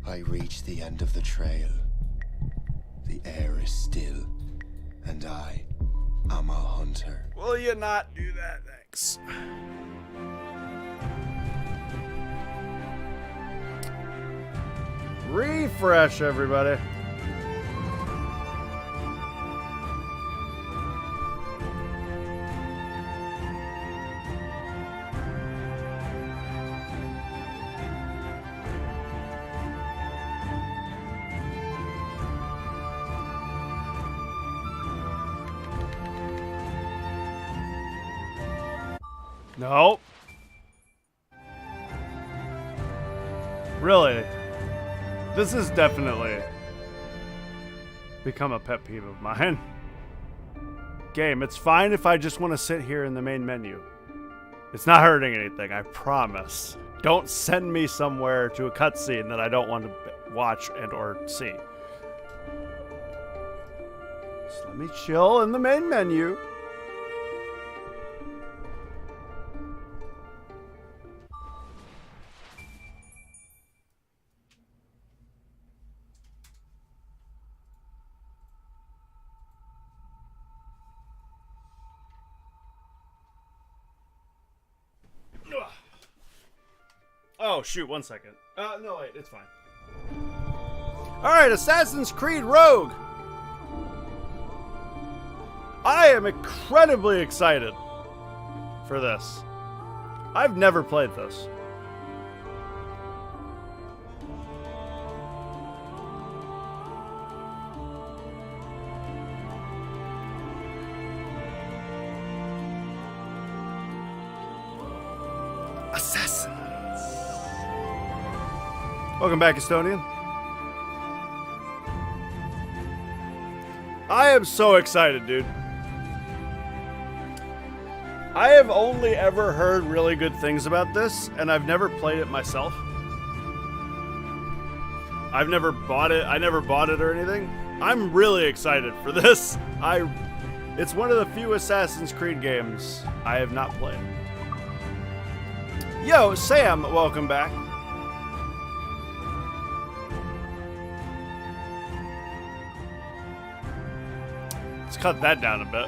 I reach the end of the trail. The air is still, and I am a hunter. Will you not do that? Thanks. Refresh, everybody. Nope. Really? This is definitely become a pet peeve of mine. Game, it's fine if I just want to sit here in the main menu. It's not hurting anything, I promise. Don't send me somewhere to a cutscene that I don't want to watch and or see. Just let me chill in the main menu. Oh, shoot, 1 second. No, wait, it's fine. Alright, Assassin's Creed Rogue! I am incredibly excited for this. I've never played this. Assassin. Welcome back, Estonian. I am so excited, dude. I have only ever heard really good things about this, and I've never played it myself. I've never bought it. I never bought it or anything. I'm really excited for this. It's one of the few Assassin's Creed games I have not played. Yo, Sam, welcome back. Let's cut that down a bit.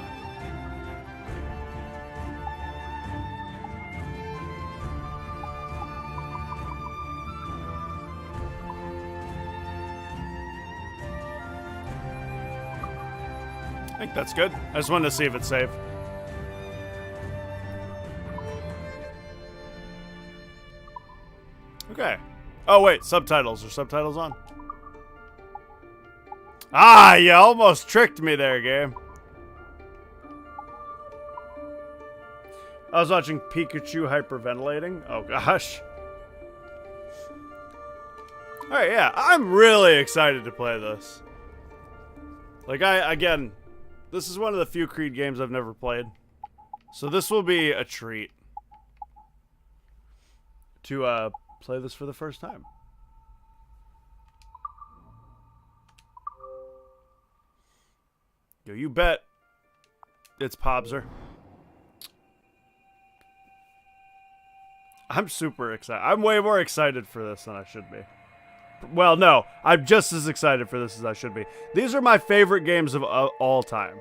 I think that's good. I just wanted to see if it's safe. Okay. Oh, wait. Subtitles. Are subtitles on? Ah, you almost tricked me there, game. I was watching Pikachu hyperventilating. Oh, gosh. Alright, yeah. I'm really excited to play this. Like, again, this is one of the few Creed games I've never played. So this will be a treat to play this for the first time. Yo, you bet it's Pobser. I'm super excited. I'm way more excited for this than I should be. Well, no. I'm just as excited for this as I should be. These are my favorite games of all time.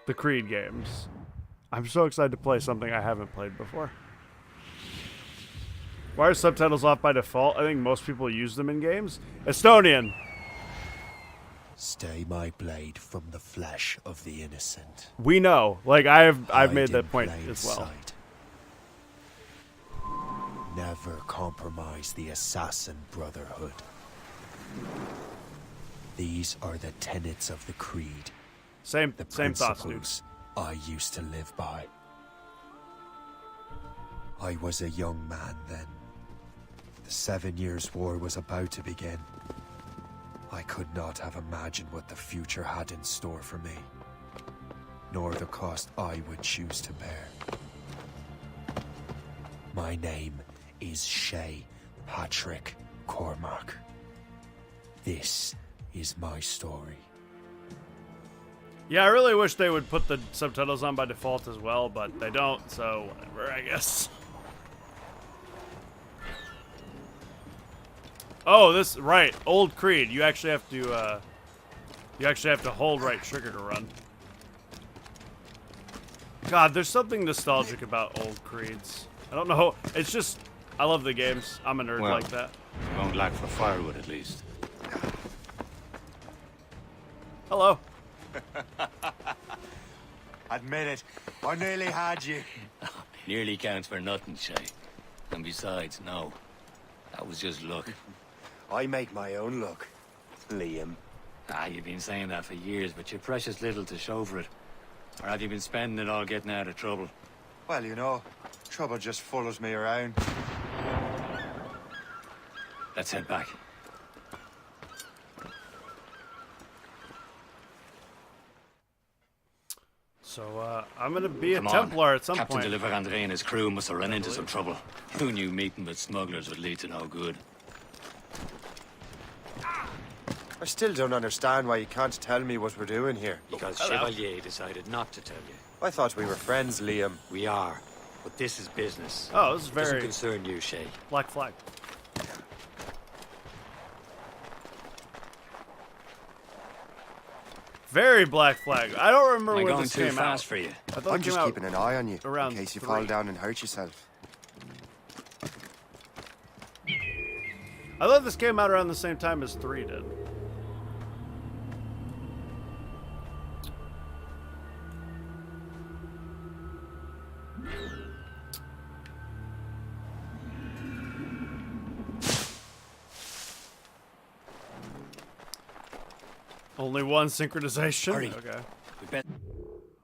The Creed games. I'm so excited to play something I haven't played before. Why are subtitles off by default? I think most people use them in games. Estonian. Stay my blade from the flesh of the innocent. We know. Like, I've Hide made in that point plain as well. sight. Never compromise the assassin brotherhood. These are the tenets of the creed. Same The thoughts, dude. principles I used to live by. I was a young man then. The 7 Years' War was about to begin. I could not have imagined what the future had in store for me, nor the cost I would choose to bear. My name is Shay Patrick Cormac. This is my story. Yeah, I really wish they would put the subtitles on by default as well, but they don't, so whatever, I guess. Oh, this right. Old Creed. You actually have to. You actually have to hold right trigger to run. God, there's something nostalgic about old Creeds. I don't know. It's just I love the games. I'm a nerd like that. You won't lack for firewood, at least. Hello. Admit it. I nearly had you. Nearly counts for nothing, Shay. And besides, no. That was just luck. I make my own luck, Liam. You've been saying that for years, but you're precious little to show for it. Or have you been spending it all getting out of trouble? Well, you know, trouble just follows me around. Let's head back. So, I'm gonna be a Come on. Templar at some Captain point. Deliver Andre and his crew must have run into some trouble. Who knew meeting with smugglers would lead to no good? I still don't understand why you can't tell me what we're doing here. Because Hello. Chevalier decided not to tell you. I thought we were friends, Liam. We are, but this is business. Oh, this is Doesn't very concern you, Shay. Black Flag. Very Black Flag. I don't remember Am I when going this too came fast out. for you? I thought I'm it just came out keeping an eye on you, around in case you 3. fall down and hurt yourself. I thought this came out around the same time as 3 did. Only one synchronization? Hurry. Okay. We bet.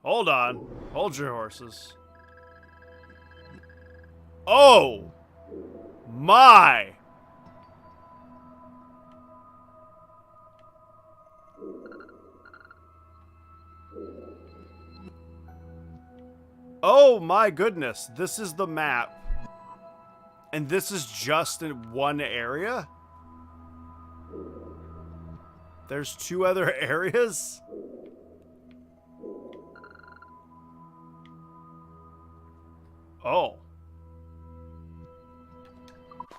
Hold on. Hold your horses. Oh! My! Oh my goodness. This is the map. And this is just in one area? There's 2 other areas? Oh.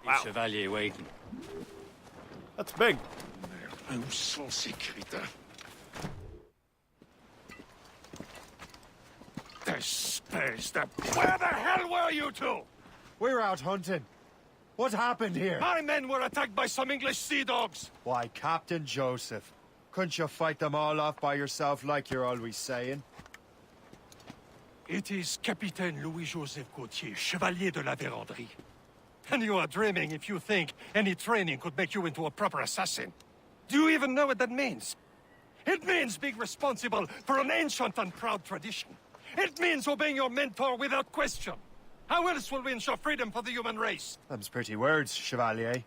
Wow. Chevalier waiting. That's big. Où sont ces crétins? Espèce de... Where the hell were you two? We're out hunting. What happened here? My men were attacked by some English sea dogs. Why, Captain Joseph. Couldn't you fight them all off by yourself like you're always saying? It is Capitaine Louis-Joseph Gauthier, Chevalier de la Vérendrye. And you are dreaming if you think any training could make you into a proper assassin. Do you even know what that means? It means being responsible for an ancient and proud tradition. It means obeying your mentor without question. How else will we ensure freedom for the human race? Them's pretty words, Chevalier.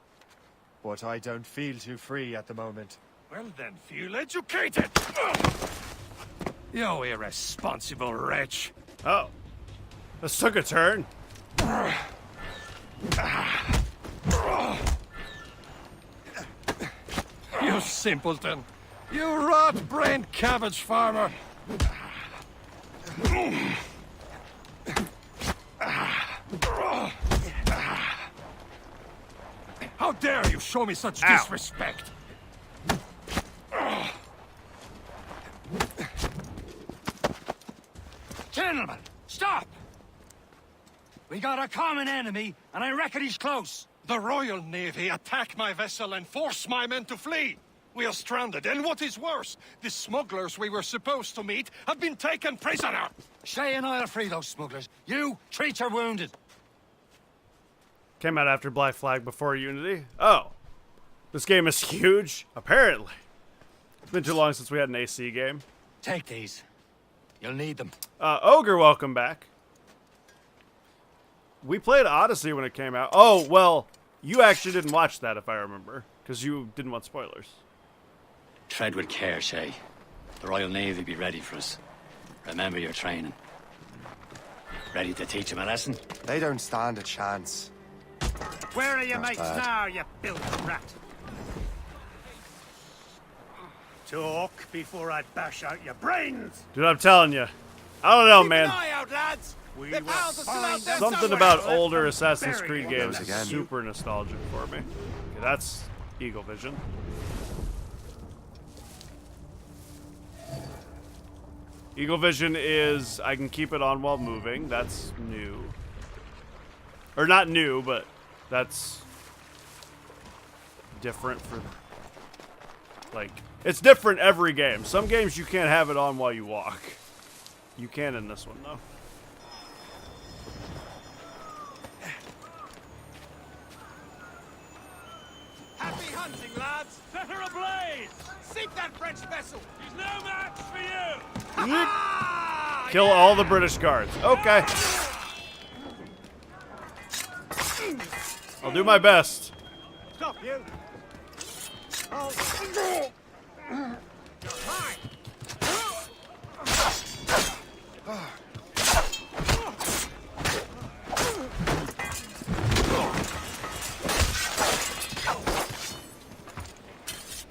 But I don't feel too free at the moment. Well then, feel educated! You irresponsible wretch. Oh. This took a turn. You simpleton. You rat-brained cabbage farmer. How dare you show me such Ow. disrespect? Gentlemen, stop! We got a common enemy, and I reckon he's close. The Royal Navy attacked my vessel and forced my men to flee. We are stranded, and what is worse, the smugglers we were supposed to meet have been taken prisoner. Shay and I'll free those smugglers. You treat your wounded. Came out after Black Flag, before Unity. Oh. This game is huge? Apparently. It's been too long since we had an AC game. Take these. You'll need them. Ogre, welcome back. We played Odyssey when it came out. Oh, well, you actually didn't watch that, if I remember. Because you didn't want spoilers. Tread with care, Shay. The Royal Navy be ready for us. Remember your training. Ready to teach them a lesson? They don't stand a chance. Where are your Not mates bad. now, you filthy rat? Talk before I bash out your brains! Dude, I'm telling you. I don't know, man. Eye out, lads! We will find Something somewhere. about older Assassin's Bury Creed him. games Those is again. super nostalgic for me. Okay, that's Eagle vision. Eagle vision is I can keep it on while moving. That's new. Or not new, but that's different for, like, it's different every game. Some games you can't have it on while you walk. You can in this one, though. Happy hunting, lads! Set her ablaze! Sink that French vessel! She's no match for you! Kill all the British guards. Okay. I'll do my best. Stop, you!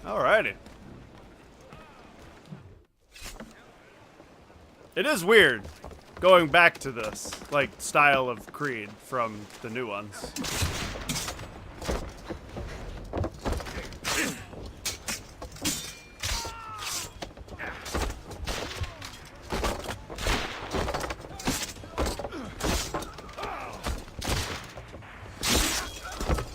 Alrighty. It is weird going back to this, like, style of Creed from the new ones.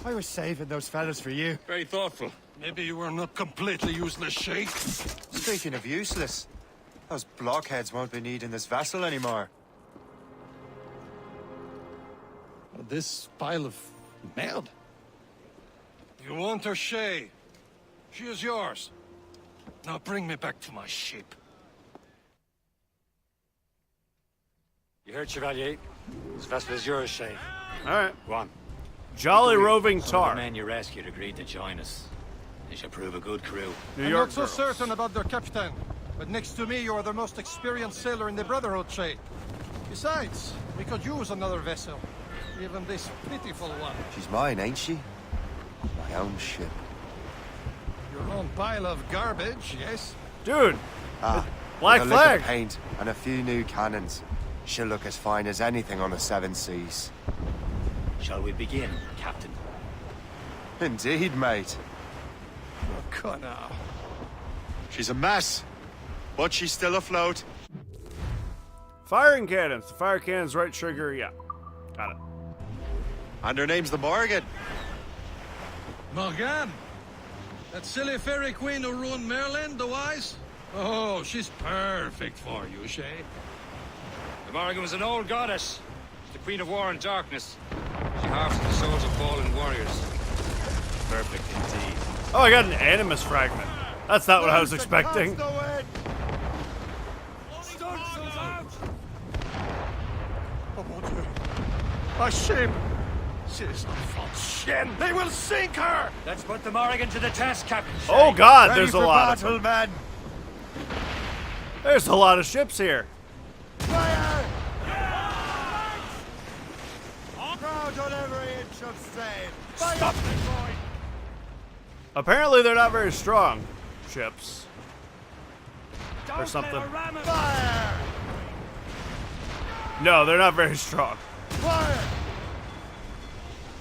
I was saving those fellas for you. Very thoughtful. Maybe you were not completely useless, Sheikh. Speaking of useless, those blockheads won't be needing this vessel anymore. This pile of mud. You want her, Shay? She is yours. Now bring me back to my ship. You heard, Chevalier? This vessel is yours, Shay. Alright. Go on. Jolly Roving Some of Tar. the men you rescued agreed to join us. They shall prove a good crew. New I'm York not so girls. certain about their captain, but next to me, you are the most experienced sailor in the Brotherhood, Shay. Besides, we could use another vessel. Even this pitiful one. She's mine, ain't she? My own ship. Your own pile of garbage, yes? Dude, Ah, Black with a lick of Flag. paint and a few new cannons. She'll look as fine as anything on the seven seas. Shall we begin, Captain? Indeed, mate. Connor. She's a mess, but she's still afloat. Firing cannons. The fire cannons, right trigger, yeah. Got it. And her name's the Morgan. Morgan? That silly fairy queen who ruined Merlin, the wise? Oh, she's perfect for you, Shay. The Morrigan was an old goddess. She's the queen of war and darkness. She harvested the souls of fallen warriors. Perfect indeed. Oh, I got an animus fragment. That's not what I was expecting. Oh, mon Dieu. My ship! She is not French. They will sink her! Let's put the Morrigan to the test, Captain Shay. Oh god, Ready there's a for lot of battle, them. men. There's a lot of ships here. Fire! Proud on every inch of sail. Stop it, boy! Apparently they're not very strong ships. Or something. Fire! No, they're not very strong. Fire!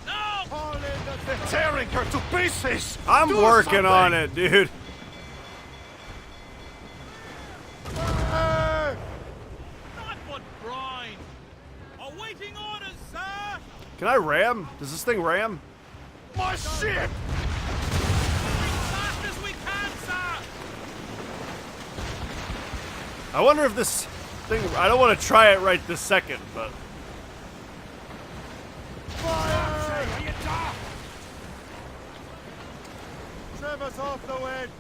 No! All in the They're tearing her to pieces! I'm Do working on something! it, dude. fire! Not one brine! Awaiting orders, sir! Can I ram? Does this thing ram? My ship! As fast as we can, sir! I wonder if this thing... I don't want to try it right this second, but... Fire! Are you daft? Trim us off the wind!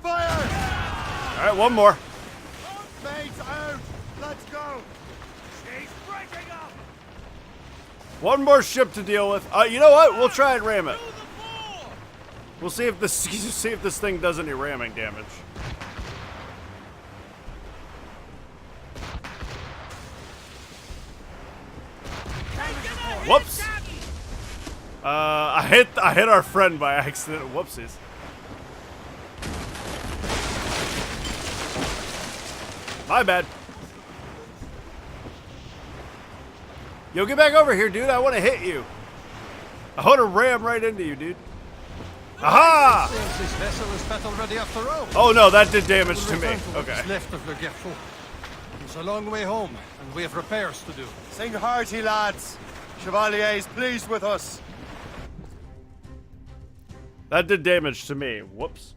Fire! Alright, one more. Mates out! Let's go! She's breaking up! One more ship to deal with. You know what? We'll try and ram it. To the fore! We'll see if this see if this thing does any ramming damage. Whoops. I hit our friend by accident. Whoopsies. My bad. Yo, get back over here, dude. I want to hit you. I want to ram right into you, dude. Aha! Seems this vessel is battle ready after all. Oh no, that did damage to me. Return to what Okay. is left of Le Guerreau. It's a long way home, and we have repairs to do. Sing hearty, lads. Chevalier is pleased with us. That did damage to me. Whoops.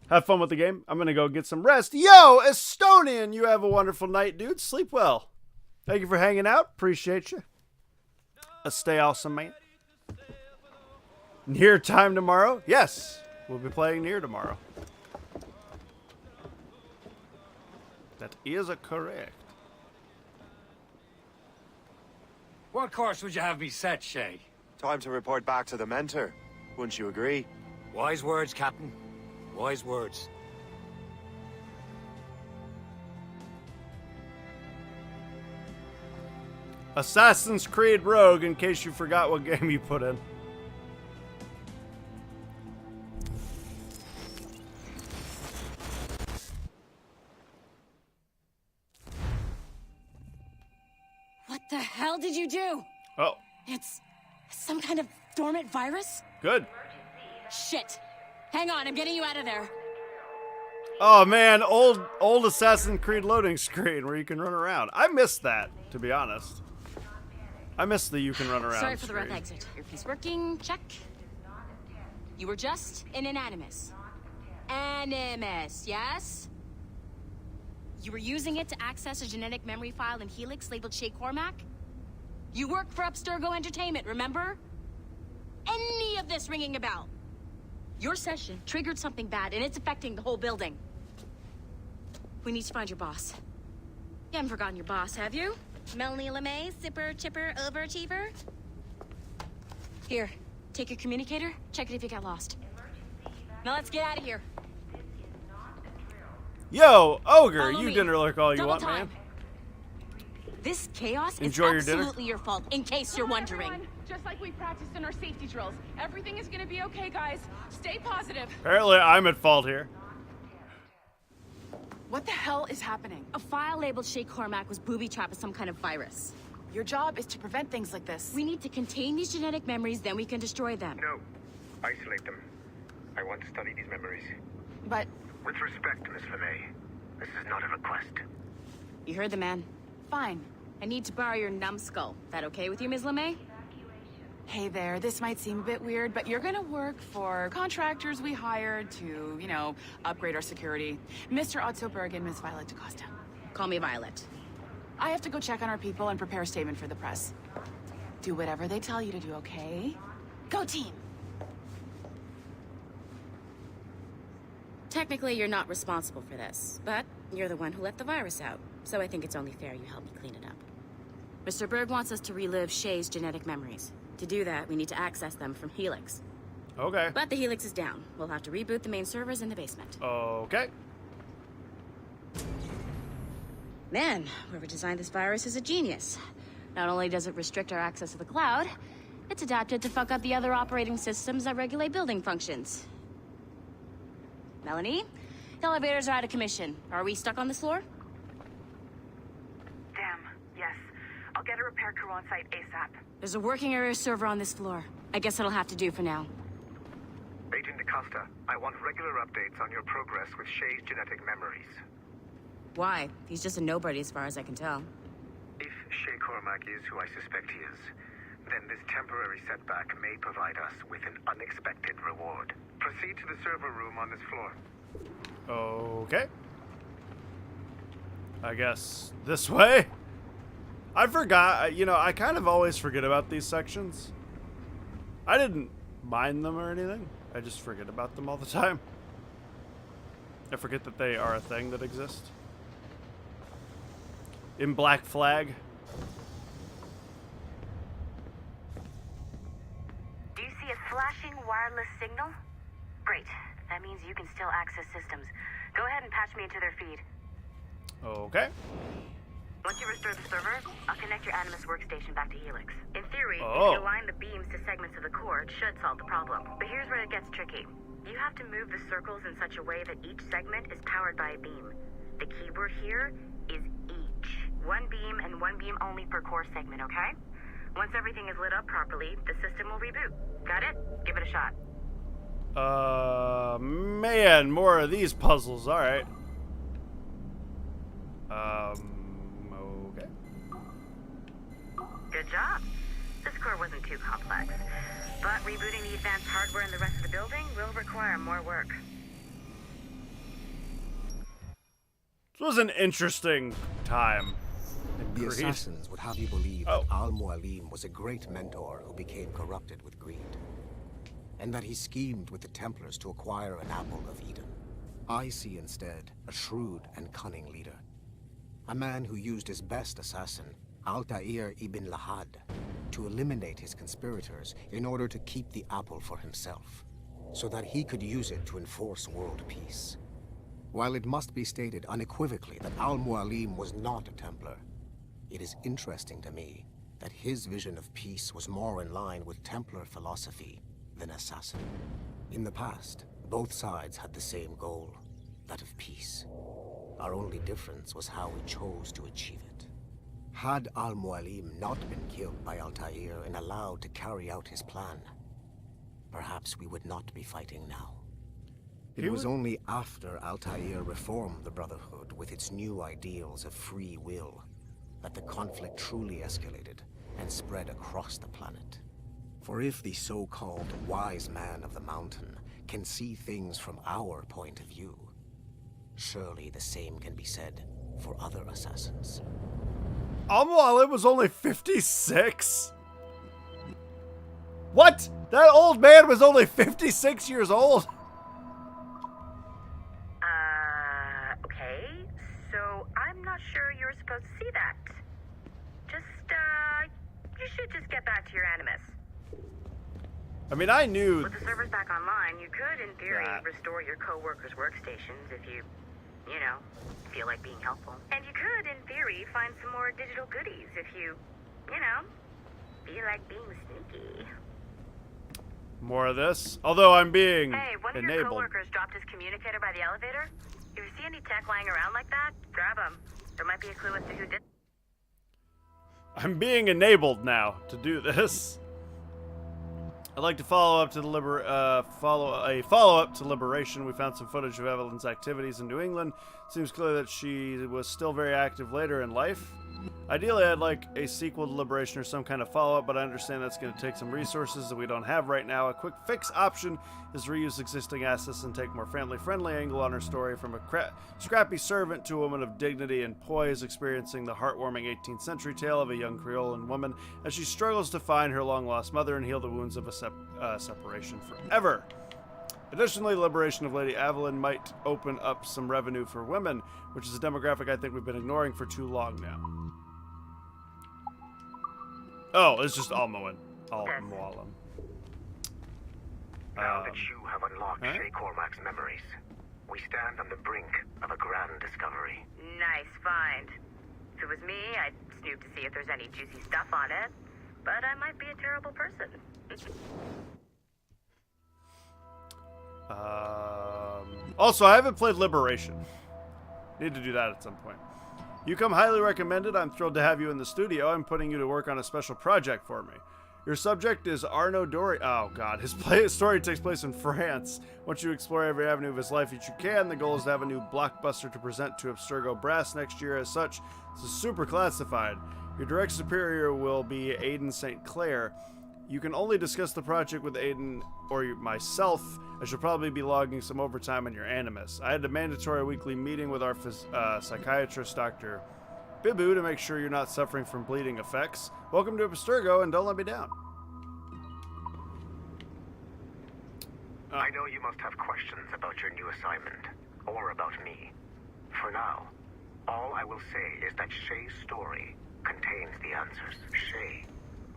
Have fun with the game. I'm gonna go get some rest. Yo, Estonian, you have a wonderful night, dude. Sleep well. Thank you for hanging out. Appreciate you. Stay awesome, man. Near time tomorrow? Yes. We'll be playing Near tomorrow. That is correct. What course would you have me set, Shay? Time to report back to the mentor. Wouldn't you agree? Wise words, Captain. Wise words. Assassin's Creed Rogue, in case you forgot what game you put in. What the hell did you do? Oh, It's some kind of dormant virus? good. Shit. Hang on, I'm getting you out of there. Oh man, old Assassin's Creed loading screen where you can run around. I missed that, to be honest. I missed the you can run around Sorry for the rough screen. exit. Earpiece working, check. You were just an animus. Animus, yes? You were using it to access a genetic memory file in Helix labeled Shay Cormac? You work for Abstergo Entertainment, remember? Any of this ringing a bell? Your session triggered something bad, and it's affecting the whole building. We need to find your boss. You haven't forgotten your boss, have you? Melanie LeMay, zipper, chipper, overachiever? Here, take your communicator, check it if you got lost. Now let's get out of here. Yo, Ogre, Follow you me. dinner like all you Double want, time. man. This chaos Enjoy your is dinner. absolutely your fault, in case you're wondering. Everyone, just like we practiced in our safety drills. Everything is gonna be okay, guys. Stay positive. Apparently I'm at fault here. What the hell is happening? A file labeled Shay Cormac was booby-trapped with some kind of virus. Your job is to prevent things like this. We need to contain these genetic memories, then we can destroy them. No. Isolate them. I want to study these memories. But With respect, Miss LeMay, this is not a request. You heard the man. fine. I need to borrow your numbskull. That okay with you, Ms. LeMay? Hey there, this might seem a bit weird, but you're gonna work for contractors we hired to, you know, upgrade our security. Mr. Otto Berg and Miss Violet DaCosta. Call me Violet. I have to go check on our people and prepare a statement for the press. Do whatever they tell you to do, okay? Go team! Technically, you're not responsible for this, but you're the one who let the virus out, so I think it's only fair you help me clean it up. Mr. Berg wants us to relive Shay's genetic memories. To do that, we need to access them from Helix. Okay. But the Helix is down. We'll have to reboot the main servers in the basement. Okay. Man, whoever designed this virus is a genius. Not only does it restrict our access to the cloud, it's adapted to fuck up the other operating systems that regulate building functions. Melanie? The elevators are out of commission. Are we stuck on this floor? Damn, yes. I'll get a repair crew on site ASAP. There's a working area server on this floor. I guess it'll have to do for now. Agent DaCosta, I want regular updates on your progress with Shay's genetic memories. Why? He's just a nobody as far as I can tell. If Shay Cormac is who I suspect he is, then this temporary setback may provide us with an unexpected reward. Proceed to the server room on this floor. Okay. I guess this way? I forgot, you know, I kind of always forget about these sections. I didn't mind them or anything. I just forget about them all the time. I forget that they are a thing that exist. In Black Flag. Do you see a flashing wireless signal? Great. That means you can still access systems. Go ahead and patch me into their feed. Okay. Once you restore the server, I'll connect your Animus workstation back to Helix. In theory, if Oh. you align the beams to segments of the core, it should solve the problem. But here's where it gets tricky. You have to move the circles in such a way that each segment is powered by a beam. The keyword here is each. One beam and one beam only per core segment, okay? Once everything is lit up properly, the system will reboot. Got it? Give it a shot. Man, more of these puzzles. All right. Okay. Good job. This core wasn't too complex, but rebooting the advanced hardware in the rest of the building will require more work. This was an interesting time. The assassins would have you believe that Al-Mualim was a great mentor who became corrupted with greed, and that he schemed with the Templars to acquire an apple of Eden. I see instead a shrewd and cunning leader, a man who used his best assassin, Altair ibn Lahad, to eliminate his conspirators in order to keep the apple for himself, so that he could use it to enforce world peace. While it must be stated unequivocally that Al-Mualim was not a Templar, it is interesting to me that his vision of peace was more in line with Templar philosophy than assassin. In the past, both sides had the same goal, that of peace. Our only difference was how we chose to achieve it. Had Al-Mualim not been killed by Altair and allowed to carry out his plan, perhaps we would not be fighting now. It was only after Altair reformed the Brotherhood with its new ideals of free will that the conflict truly escalated and spread across the planet. For if the so-called wise man of the mountain can see things from our point of view, surely the same can be said for other assassins. Al-Mualim was only 56? What? That old man was only 56 years old? Okay. So I'm not sure you're supposed to see that. You should just get back to your Animus. I mean, I knew... With the servers back online, you could, in theory, restore your co-workers' workstations if you feel like being helpful. And you could, in theory, find some more digital goodies if you feel like being sneaky. More of this? Although I'm being Hey, one of your co-workers dropped his communicator by the elevator. If you see any tech lying around like that, grab them. There might be a clue as to who did. I'm being enabled now to do this. I'd like to follow up to the follow-up to Liberation. We found some footage of Evelyn's activities in New England. Seems clear that she was still very active later in life. Ideally, I'd like a sequel to Liberation or some kind of follow-up, but I understand that's going to take some resources that we don't have right now. A quick fix option is to reuse existing assets and take more family-friendly angle on her story, from a scrappy servant to a woman of dignity and poise, experiencing the heartwarming 18th century tale of a young Creolan woman as she struggles to find her long-lost mother and heal the wounds of a separation forever. Additionally, liberation of Lady Evelyn might open up some revenue for women, which is a demographic I think we've been ignoring for too long now. Oh, it's just Al-Mualim. Now that you have unlocked Shay Cormac's memories, we stand on the brink of a grand discovery. Nice find. If it was me, I'd snoop to see if there's any juicy stuff on it. But I might be a terrible person. Also, I haven't played Liberation. Need to do that at some point. You come highly recommended. I'm thrilled to have you in the studio. I'm putting you to work on a special project for me. Your subject is Arnaud Dory. Oh, God. His story takes place in France. Once you explore every avenue of his life that you can, the goal is to have a new blockbuster to present to Abstergo Brass next year. As such, this is super classified. Your direct superior will be Aiden St. Clair. You can only discuss the project with Aiden or myself, as you'll probably be logging some overtime on your Animus. I had a mandatory weekly meeting with our psychiatrist, Dr. Bibu, to make sure you're not suffering from bleeding effects. Welcome to Abstergo, and don't let me down. I know you must have questions about your new assignment, or about me. For now, all I will say is that Shay's story contains the answers. Shay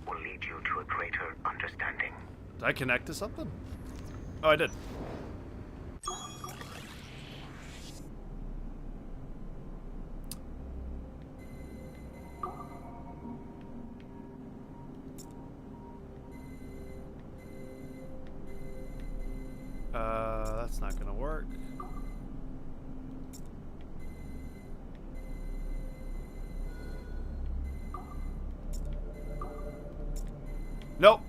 will lead you to a greater understanding. Did I connect to something? Oh, I did. That's not gonna work. Nope.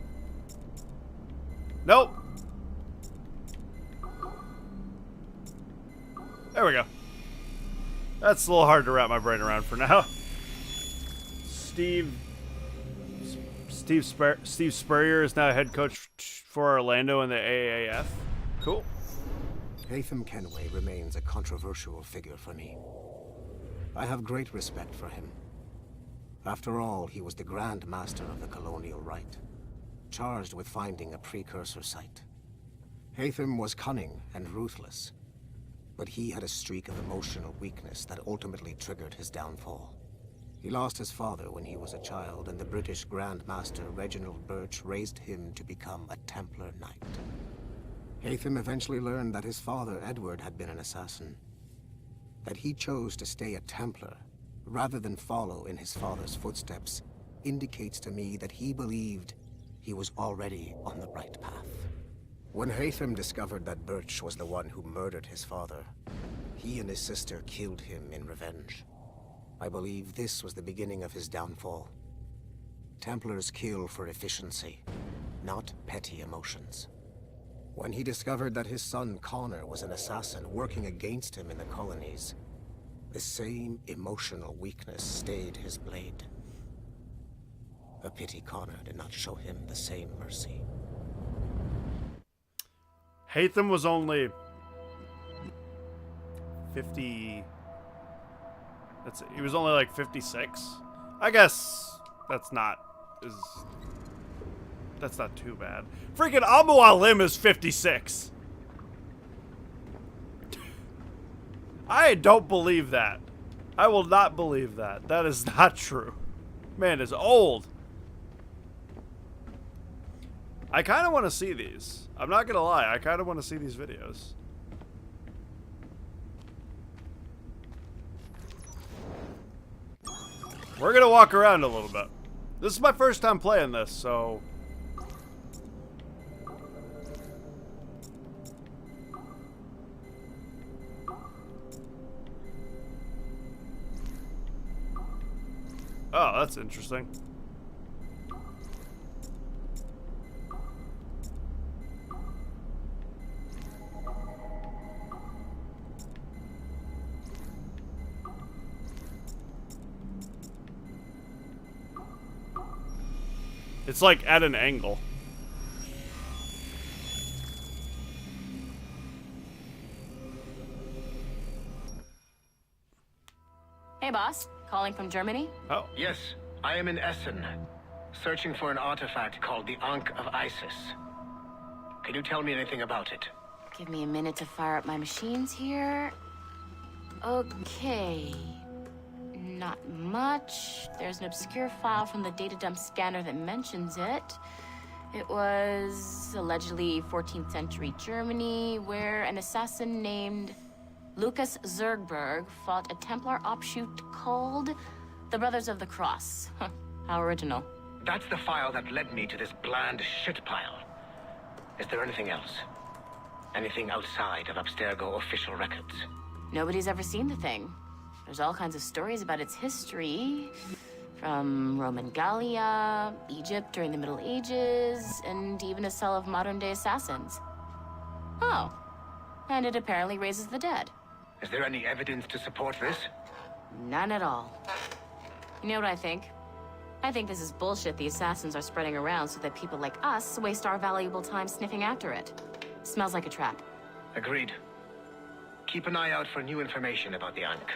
Nope. There we go. That's a little hard to wrap my brain around for now. Steve Spurrier is now head coach for Orlando in the AAF. Cool. Haytham Kenway remains a controversial figure for me. I have great respect for him. After all, he was the Grand Master of the Colonial Rite, charged with finding a precursor site. Haytham was cunning and ruthless, but he had a streak of emotional weakness that ultimately triggered his downfall. He lost his father when he was a child, and the British Grand Master Reginald Birch raised him to become a Templar Knight. Haytham eventually learned that his father, Edward, had been an assassin. That he chose to stay a Templar, rather than follow in his father's footsteps, indicates to me that he believed he was already on the right path. When Haytham discovered that Birch was the one who murdered his father, he and his sister killed him in revenge. I believe this was the beginning of his downfall. Templars kill for efficiency, not petty emotions. When he discovered that his son Connor was an assassin working against him in the colonies, the same emotional weakness stayed his blade. A pity Connor did not show him the same mercy. Haytham was only 50. He was only like 56. I guess that's not too bad. Freaking Abu Alim is 56. I don't believe that. I will not believe that. That is not true. Man is old. I kind of want to see these. I'm not gonna lie. I kind of want to see these videos. We're gonna walk around a little bit. This is my first time playing this, so... Oh, that's interesting. It's like at an angle. Hey, boss. Calling from Germany? Oh. Yes, I am in Essen, searching for an artifact called the Ankh of Isis. Can you tell me anything about it? Give me a minute to fire up my machines here. Okay. Not much. There's an obscure file from the data dump scanner that mentions it. It was allegedly 14th century Germany, where an assassin named Lucas Zergberg fought a Templar offshoot called the Brothers of the Cross. Huh, how original. That's the file that led me to this bland shit pile. Is there anything else? Anything outside of Abstergo official records? Nobody's ever seen the thing. There's all kinds of stories about its history, from Roman Gallia, Egypt during the Middle Ages, and even a cell of modern-day assassins. Oh, and it apparently raises the dead. Is there any evidence to support this? None at all. You know what I think? I think this is bullshit the assassins are spreading around so that people like us waste our valuable time sniffing after it. Smells like a trap. Agreed. Keep an eye out for new information about the Ankh.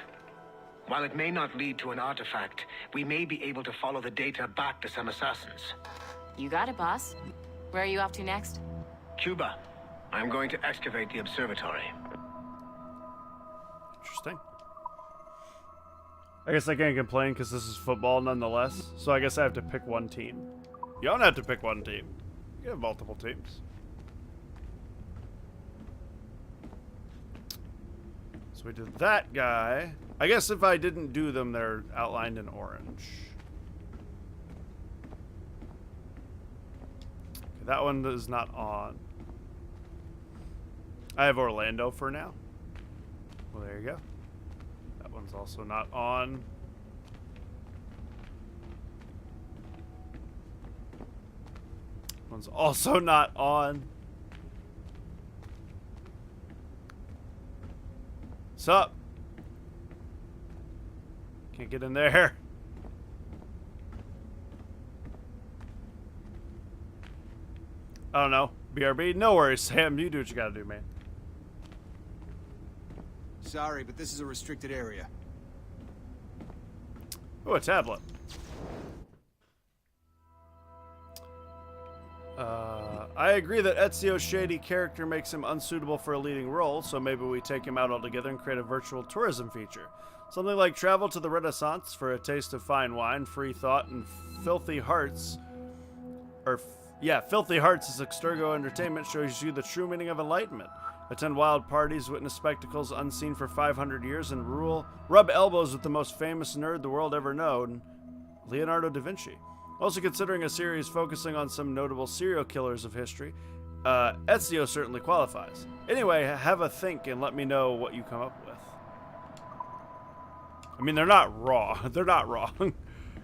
While it may not lead to an artifact, we may be able to follow the data back to some assassins. You got it, boss. Where are you off to next? Cuba. I'm going to excavate the observatory. Interesting. I guess I can't complain because this is football nonetheless. So I guess I have to pick one team. You don't have to pick one team. You have multiple teams. So we did that guy. I guess if I didn't do them, they're outlined in orange. Okay, that one is not on. I have Orlando for now. Well, there you go. That one's also not on. One's also not on. What's up? Can't get in there. I don't know. BRB? No worries, Sam. You do what you gotta do, man. Sorry, but this is a restricted area. Oh, a tablet. I agree that Ezio's shady character makes him unsuitable for a leading role, so maybe we take him out altogether and create a virtual tourism feature. Something like travel to the Renaissance for a taste of fine wine, free thought, and filthy hearts. Filthy Hearts is Extergo entertainment shows you the true meaning of enlightenment. Attend wild parties, witness spectacles unseen for 500 years, and rub elbows with the most famous nerd the world ever known, Leonardo da Vinci. Also considering a series focusing on some notable serial killers of history, Ezio certainly qualifies. Anyway, have a think and let me know what you come up with. I mean, they're not wrong. They're not wrong.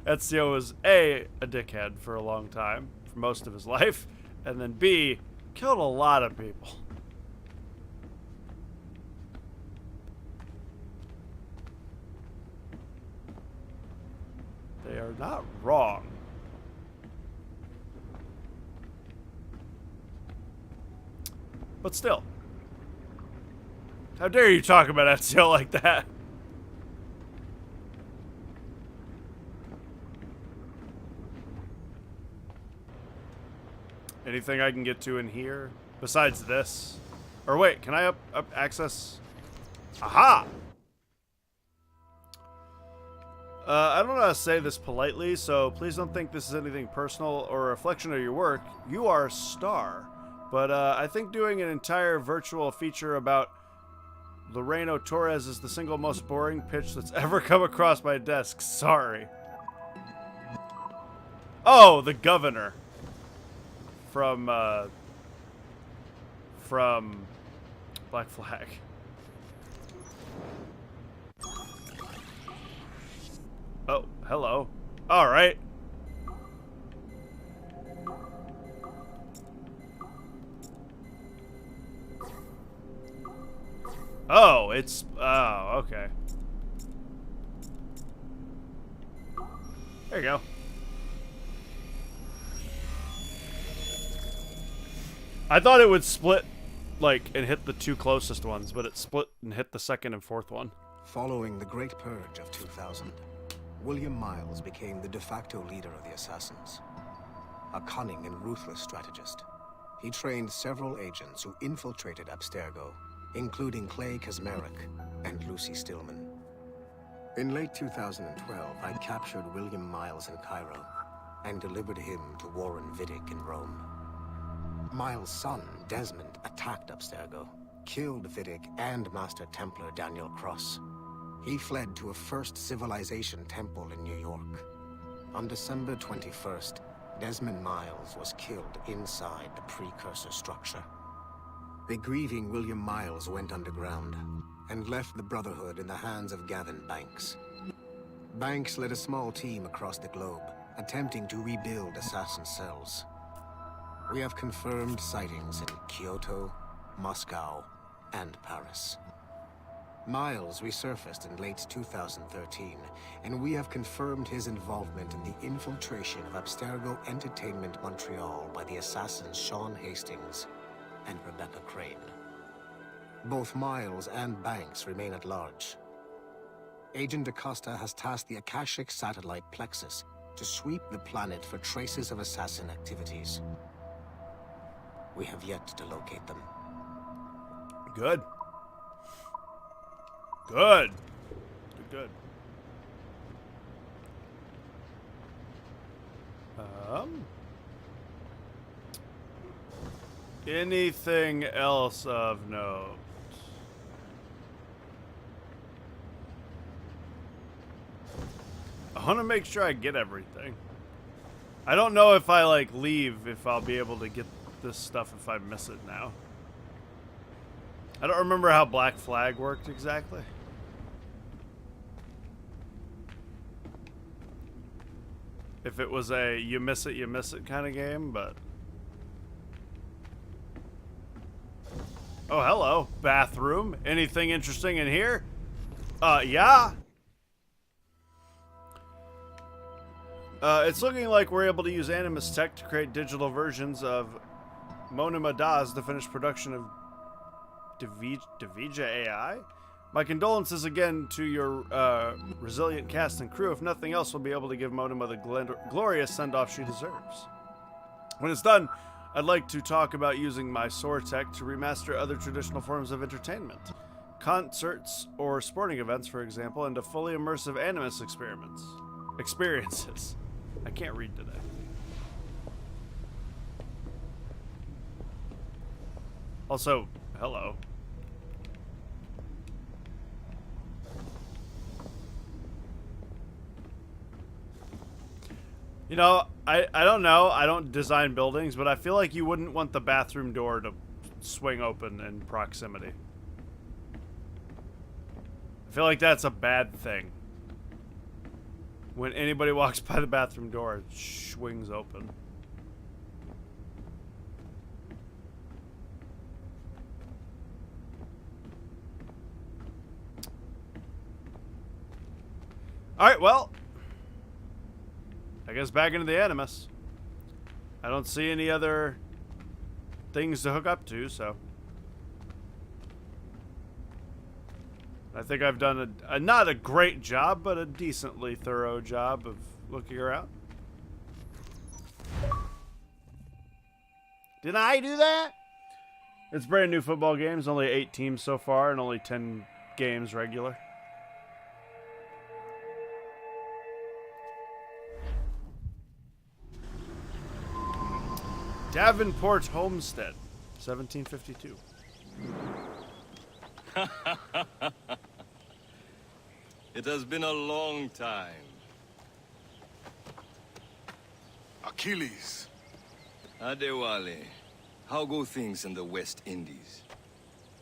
Ezio was A, a dickhead for a long time, for most of his life, and then B, killed a lot of people. They are not wrong. But still. How dare you talk about Ezio like that? Anything I can get to in here besides this? Or wait, can I up access? Aha! I don't know how to say this politely, so please don't think this is anything personal or a reflection of your work. You are a star. But I think doing an entire virtual feature about Loreno Torres is the single most boring pitch that's ever come across my desk. Sorry. Oh, the governor. From Black Flag. Oh, hello. All right. Oh, it's... Oh, okay. There you go. I thought it would split, like, and hit the two closest ones, but it split and hit the second and fourth one. Following the Great Purge of 2000, William Miles became the de facto leader of the Assassins. A cunning and ruthless strategist. He trained several agents who infiltrated Abstergo, including Clay Kazmarek and Lucy Stillman. In late 2012, I captured William Miles in Cairo and delivered him to Warren Vidic in Rome. Miles' son, Desmond, attacked Abstergo, killed Vidic and Master Templar Daniel Cross. He fled to a First Civilization temple in New York. On December 21st, Desmond Miles was killed inside the precursor structure. The grieving William Miles went underground and left the Brotherhood in the hands of Gavin Banks. Banks led a small team across the globe, attempting to rebuild assassin cells. We have confirmed sightings in Kyoto, Moscow, and Paris. Miles resurfaced in late 2013, and we have confirmed his involvement in the infiltration of Abstergo Entertainment Montreal by the assassins Sean Hastings and Rebecca Crane. Both Miles and Banks remain at large. Agent Acosta has tasked the Akashic satellite Plexus to sweep the planet for traces of assassin activities. We have yet to locate them. Good. Good. Good. Anything else of note? I want to make sure I get everything. I don't know if I like leave if I'll be able to get this stuff if I miss it now. I don't remember how Black Flag worked exactly. If it was a you miss it kind of game, but... Oh, hello. Bathroom. Anything interesting in here? Yeah. It's looking like we're able to use Animus tech to create digital versions of Monima Das, the finished production of Davija AI. My condolences again to your resilient cast and crew. If nothing else, we'll be able to give Monima the glorious send-off she deserves. When it's done, I'd like to talk about using my SOAR tech to remaster other traditional forms of entertainment. Concerts or sporting events, for example, and a fully immersive Animus experiences. I can't read today. Also, hello. You know, I don't know. I don't design buildings, but I feel like you wouldn't want the bathroom door to swing open in proximity. I feel like that's a bad thing. When anybody walks by the bathroom door, it swings open. Alright, well. I guess back into the Animus. I don't see any other things to hook up to, so. I think I've done a not a great job, but a decently thorough job of looking around. Did I do that? It's brand new football games, only 8 teams so far, and only 10 games regular. Davenport Homestead, 1752. It has been a long time. Achilles. Adewale, how go things in the West Indies?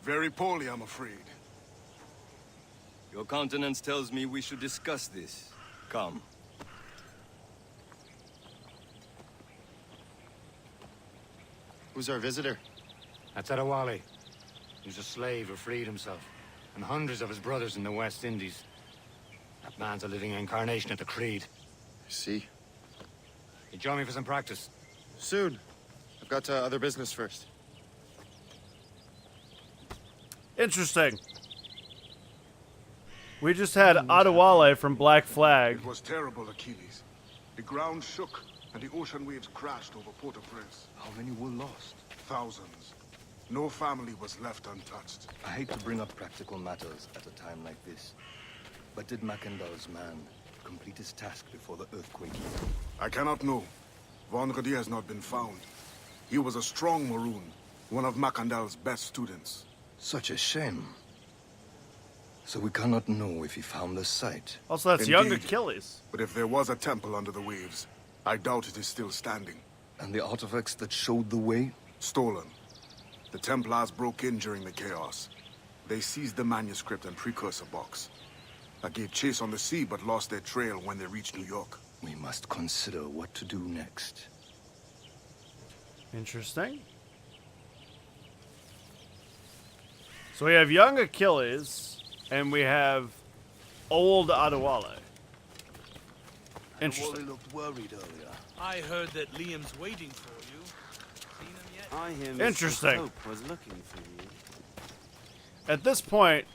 Very poorly, I'm afraid. Your countenance tells me we should discuss this. Come. Who's our visitor? That's Adewale. He's a slave who freed himself, and hundreds of his brothers in the West Indies. That man's a living incarnation of the Creed. I see. You join me for some practice? Soon. I've got other business first. Interesting. We just had Adewale from Black Flag. It was terrible, Achilles. The ground shook, and the ocean waves crashed over Port-au-Prince. How many were lost? Thousands. No family was left untouched. I hate to bring up practical matters at a time like this. But did Macandal's man complete his task before the earthquake hit? I cannot know. Vendredi has not been found. He was a strong Maroon, one of Macandal's best students. Such a shame. So we cannot know if he found the site. Also, that's young Achilles. But if there was a temple under the waves, I doubt it is still standing. And the artifacts that showed the way? Stolen. The Templars broke in during the chaos. They seized the manuscript and precursor box. I gave chase on the sea, but lost their trail when they reached New York. We must consider what to do next. Interesting. So we have young Achilles, and we have old Adewale. Interesting. Adewale looked worried earlier. I heard that Liam's waiting for you. Seen him yet? I hear Mr. Interesting. Pope was looking for you. At this point,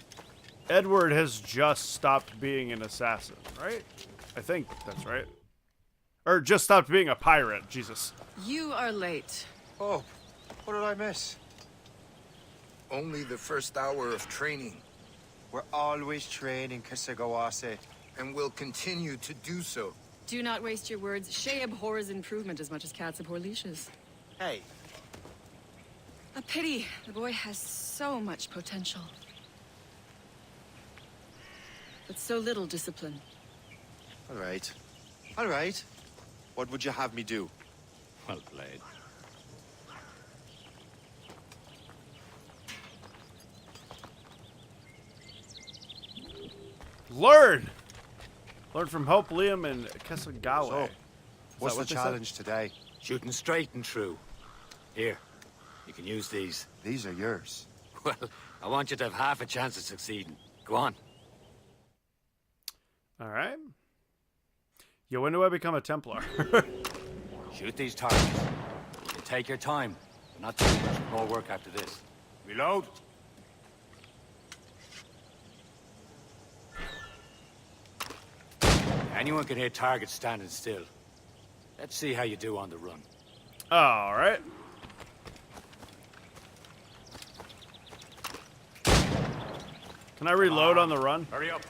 Edward has just stopped being an assassin, right? I think that's right. Or just stopped being a pirate, Jesus. You are late. Oh, what did I miss? Only the first hour of training. We're always training, Kisagawase. And will continue to do so. Do not waste your words. Shay abhors improvement as much as cats abhor leashes. Hey. A pity. The boy has so much potential. But so little discipline. All right. All right. What would you have me do? Well played. Learn! Learn from Hope, Liam, and Kesagawa. So, what's the challenge today? Shooting straight and true. Here, you can use these. These are yours. Well, I want you to have half a chance of succeeding. Go on. Alright. Yo, when do I become a Templar? Shoot these targets. You can take your time, but not too much more work after this. Reload. Anyone can hit targets standing still. Let's see how you do on the run. Alright. Can I reload on the run? Hurry up.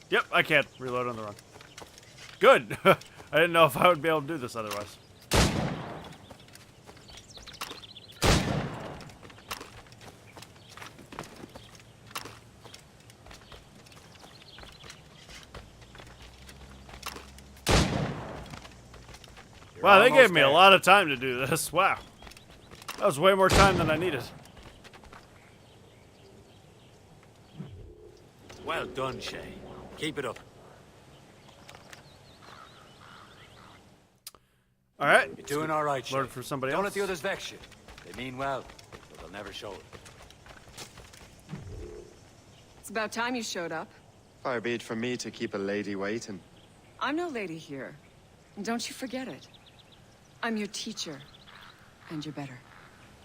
Yep, I can reload on the run. Good. I didn't know if I would be able to do this otherwise. Wow, they gave me a lot of time to do this. Wow. That was way more time than I needed. Well done, Shay. Keep it up. All right. You're doing all right, Shay. Learn from somebody Don't else. let the others vex you. They mean well, but they'll never show it. It's about time you showed up. Far be it from me to keep a lady waiting. I'm no lady here. And don't you forget it. I'm your teacher. And you're better.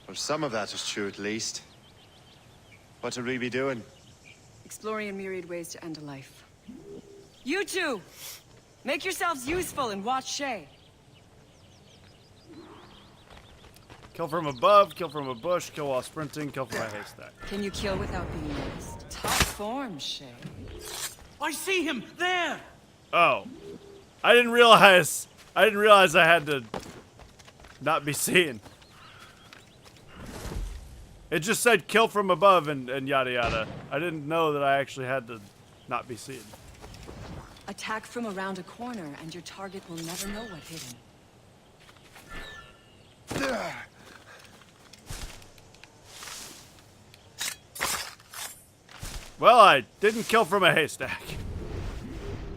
Well, some of that is true at least. What will we be doing? Exploring a myriad ways to end a life. You two! Make yourselves useful and watch Shay. Kill from above, kill from a bush, kill while sprinting, kill from a haystack. Can you kill without being noticed? Top form, Shay. I see him there. Oh. I didn't realize I had to not be seen. It just said kill from above and yada yada. I didn't know that I actually had to not be seen. Attack from around a corner and your target will never know what hit him. Well, I didn't kill from a haystack.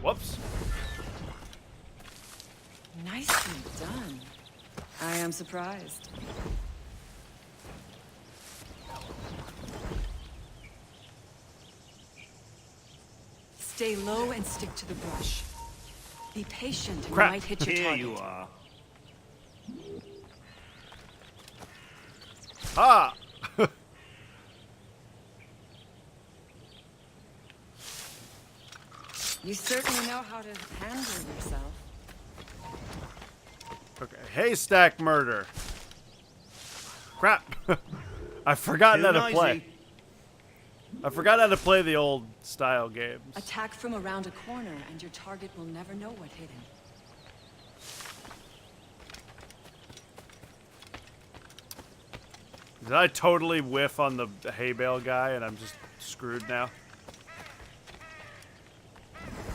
Whoops. Nicely done. I am surprised. Stay low and stick to the brush. Be patient and you Crap. might hit your Here target. you are. Ah! You certainly know how to handle yourself. Okay, haystack murder. Crap. I've forgotten how to play. I forgot how to play the old style games. Attack from around a corner and your target will never know what hit him. Did I totally whiff on the hay bale guy and I'm just screwed now?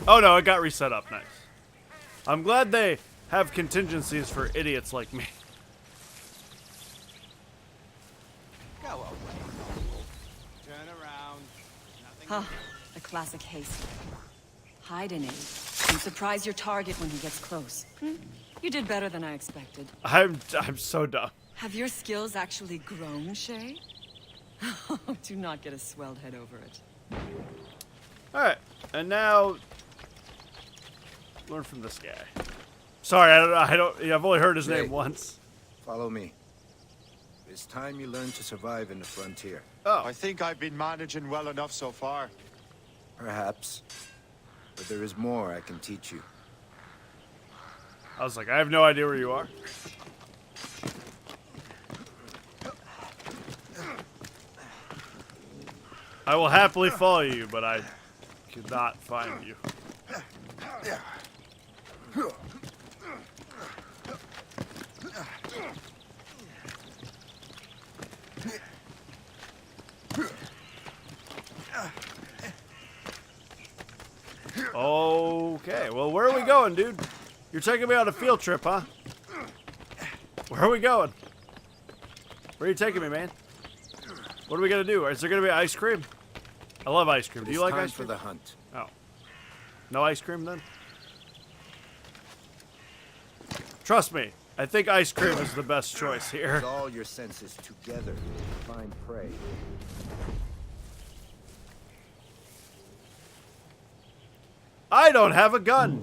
Oh no, it got reset up. Nice. I'm glad they have contingencies for idiots like me. Go away. Turn around. Nothing. Huh. A classic haste. Hide in it and surprise your target when he gets close. You did better than I expected. I'm so dumb. Have your skills actually grown, Shay? Do not get a swelled head over it. Alright, and now learn from this guy. Sorry, I've only heard his Jay, name once. Follow me. It's time you learn to survive in the frontier. Oh. I think I've been managing well enough so far. Perhaps. But there is more I can teach you. I was like, I have no idea where you are. I will happily follow you, but I could not find you. Okay, well, where are we going, dude? You're taking me on a field trip, huh? Where are we going? Where are you taking me, man? What are we gonna do? Is there gonna be ice cream? I love ice cream. Do you like ice cream? For the hunt. Oh. No ice cream then? Trust me, I think ice cream is the best choice here. Use all your senses together. find prey. I don't have a gun.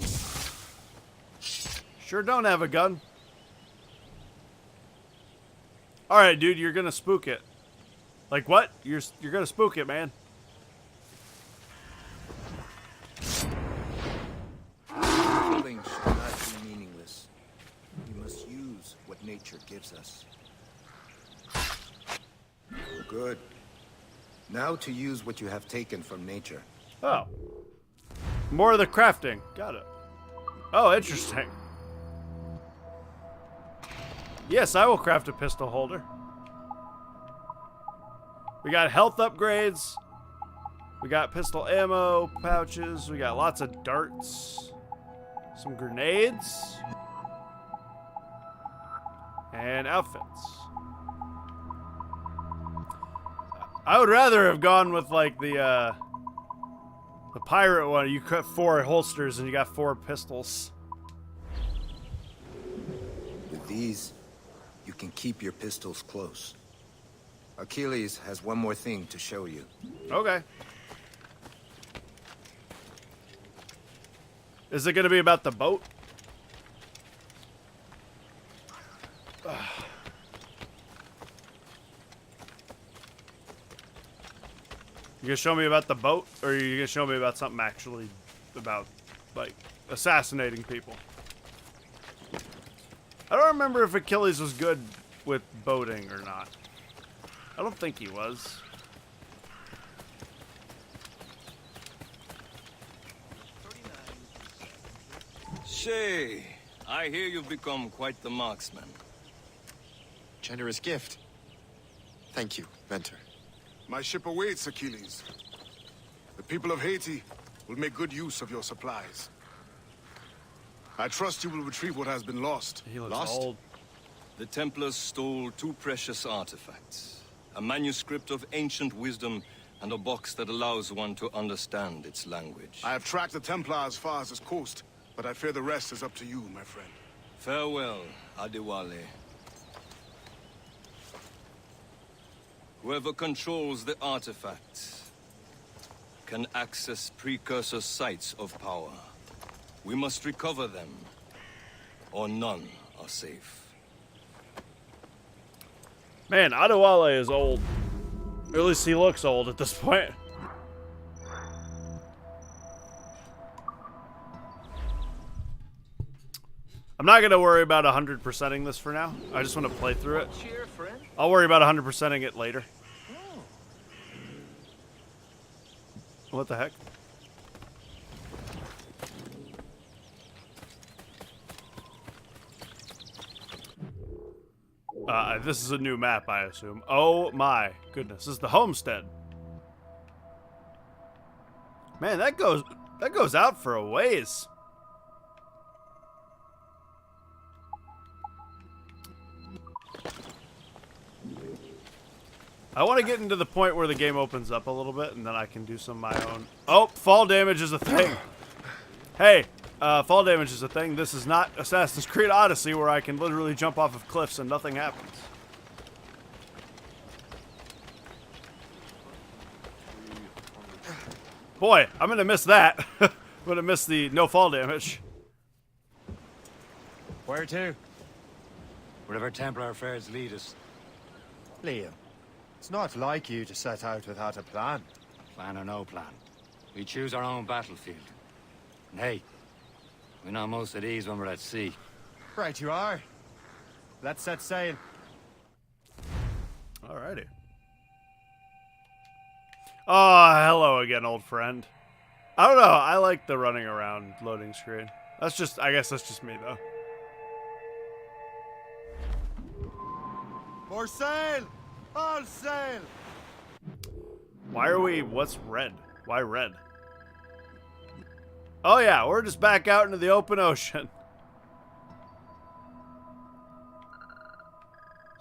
Sure don't have a gun. All right, dude, you're gonna spook it. Like what? You're gonna spook it, man. Killing should not be meaningless. We must use what nature gives us. Good. Now to use what you have taken from nature. Oh. More of the crafting. Got it. Oh, interesting. Yes, I will craft a pistol holder. We got health upgrades. We got pistol ammo pouches. We got lots of darts. Some grenades. And outfits. I would rather have gone with like the pirate one. You cut 4 holsters and you got 4 pistols. With these, you can keep your pistols close. Achilles has one more thing to show you. Okay. Is it going to be about the boat? You gonna show me about the boat, or are you gonna show me about something actually about, like, assassinating people? I don't remember if Achilles was good with boating or not. I don't think he was. Shay, I hear you've become quite the marksman. Generous gift. Thank you, mentor. My ship awaits, Achilles. The people of Haiti will make good use of your supplies. I trust you will retrieve what has been lost. He looks Lost? old. The Templars stole 2 precious artifacts. A manuscript of ancient wisdom and a box that allows one to understand its language. I have tracked the Templar as far as this coast, but I fear the rest is up to you, my friend. Farewell, Adewale. Whoever controls the artifact can access precursor sites of power. We must recover them, or none are safe. Man, Adewale is old. Or at least he looks old at this point. I'm not going to worry about 100%ing this for now. I just want to play through it. I'll worry about 100%ing it later. What the heck? This is a new map, I assume. Oh my goodness, this is the homestead. Man, that goes out for a ways. I want to get into the point where the game opens up a little bit, and then I can do some of my own. Oh, fall damage is a thing. Hey, fall damage is a thing. This is not Assassin's Creed Odyssey, where I can literally jump off of cliffs and nothing happens. Boy, I'm gonna miss that. I'm gonna miss the no fall damage. Where to? Wherever Templar affairs lead us. Liam, it's not like you to set out without a plan. Plan or no plan. We choose our own battlefield. And hey, we're not most at ease when we're at sea. Right you are. Let's set sail. Alrighty. Oh, hello again, old friend. I don't know. I like the running around loading screen. That's just, I guess that's just me, though. More sail! All sail! Why are we, what's red? Why red? Oh yeah, we're just back out into the open ocean.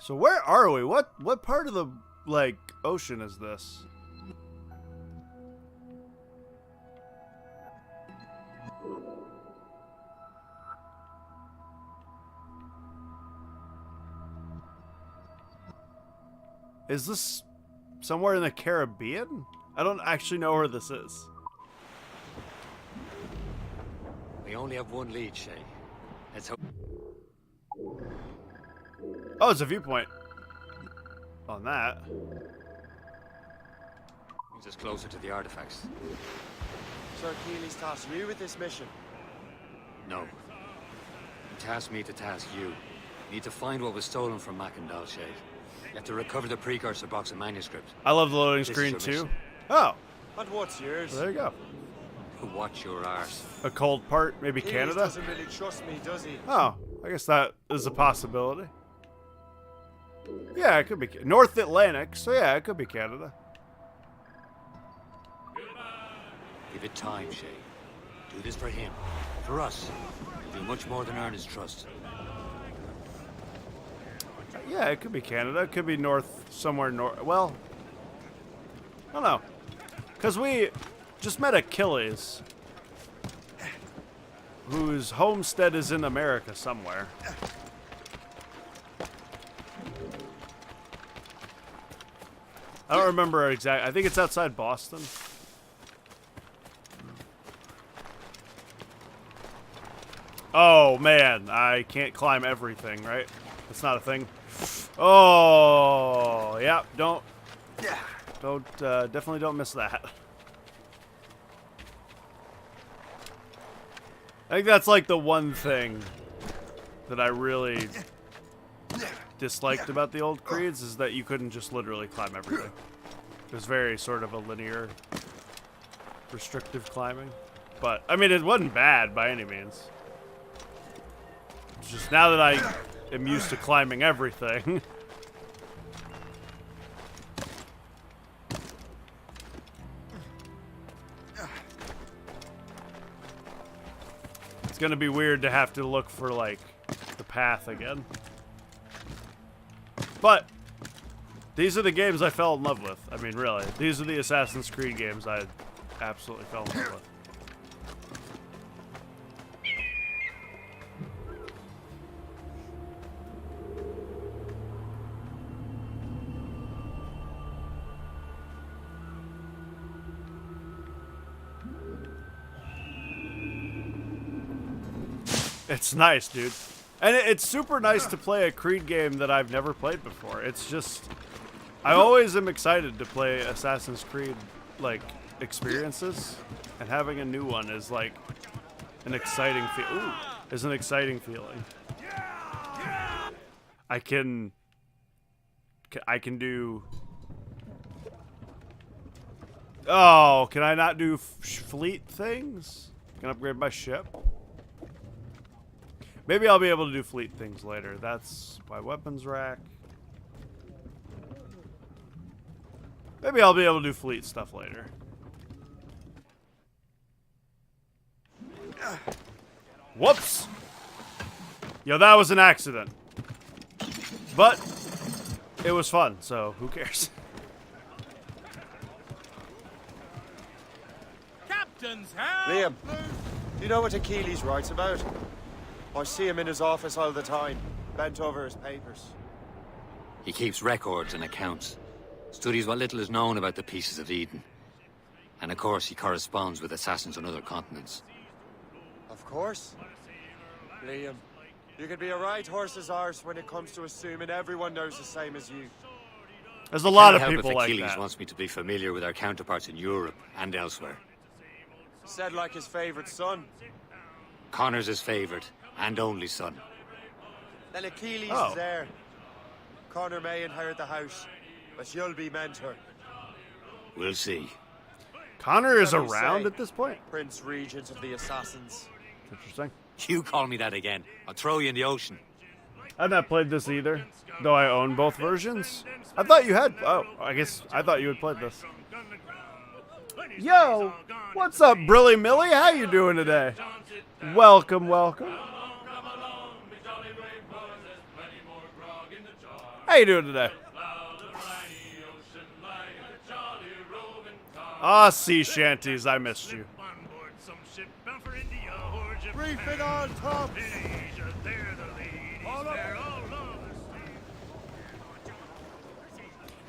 So where are we? What part of the, like, ocean is this? Is this somewhere in the Caribbean? I don't actually know where this is. We only have one lead, Shay. Let's hope. Oh, it's a viewpoint on that. Brings us closer to the artifacts. Sir Keeley's tasked you with this mission. No. He tasked me to task you. You need to find what was stolen from Mackendal, Shay. You have to recover the precursor box of manuscript. I love the loading This is screen your too. mission. Oh. And what's yours? Well, there you go. Watch your arse. A cold part, maybe Keeley Canada? doesn't really trust me, does he? Oh, I guess that is a possibility. Yeah, it could be North Atlantic, so yeah, it could be Canada. Give it time, Shay. Do this for him. For us. You'll do much more than earn his trust. Yeah, it could be Canada. It could be north, somewhere north. Well, I don't know. Because we just met Achilles, whose homestead is in America somewhere. I don't remember exactly. I think it's outside Boston. Oh, man. I can't climb everything, right? That's not a thing. Oh, yeah. Definitely don't miss that. I think that's like the one thing that I really disliked about the old creeds is that you couldn't just literally climb everything. It was very sort of a linear, restrictive climbing. But, I mean, it wasn't bad by any means. It's just now that I am used to climbing everything. It's gonna be weird to have to look for, like, the path again. But these are the games I fell in love with. I mean, really. These are the Assassin's Creed games I absolutely fell in love with. It's nice, dude. And it's super nice to play a Creed game that I've never played before. It's just... I always am excited to play Assassin's Creed, like, experiences. And having a new one is, like, an exciting feeling. I can do... Oh, can I not do fleet things? Can I upgrade my ship? Maybe I'll be able to do fleet things later. That's my weapons rack. Maybe I'll be able to do fleet stuff later. Whoops! Yo, that was an accident. But it was fun, so who cares? Captain's help! Liam, do you know what Achilles writes about? I see him in his office all the time, bent over his papers. He keeps records and accounts. Studies what little is known about the pieces of Eden. And of course, he corresponds with assassins on other continents. Of course. Liam, you could be a right horse's arse when it comes to assuming everyone knows the same as you. There's a lot of Can't help people if like Achilles that. wants me to be familiar with our counterparts in Europe and elsewhere. Said like his favorite son. Connor's his favorite and only son. Then Achilles Oh. is there. Connor may inherit the house, but you'll be mentor. We'll see. Connor is What do you around say, at this point? Prince Regent of the Assassins. Interesting. You call me that again. I'll throw you in the ocean. I've not played this either, though I own both versions. I thought you had. Oh, I guess I thought you had played this. Yo, what's up, Brilly Millie? How you doing today? Welcome, welcome. How you doing today? Ah, sea shanties, I missed you. Reef it on top!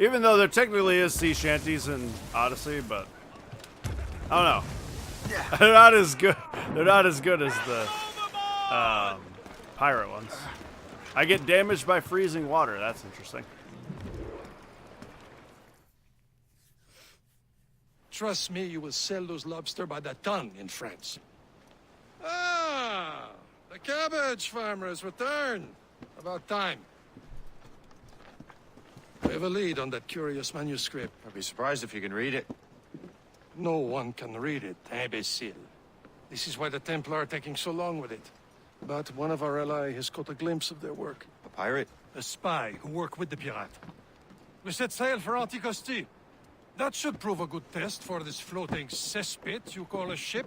Even though there technically is sea shanties in Odyssey, but I don't know. They're not as good. They're not as good as the pirate ones. I get damaged by freezing water. That's interesting. Trust me, you will sell those lobster by the ton in France. Ah, the cabbage farmer has returned. About time. We have a lead on that curious manuscript. I'd be surprised if you can read it. No one can read it, imbecile. This is why the Templar are taking so long with it. But one of our allies has caught a glimpse of their work. A pirate? A spy who worked with the pirate. We set sail for Anticosti. That should prove a good test for this floating cesspit you call a ship.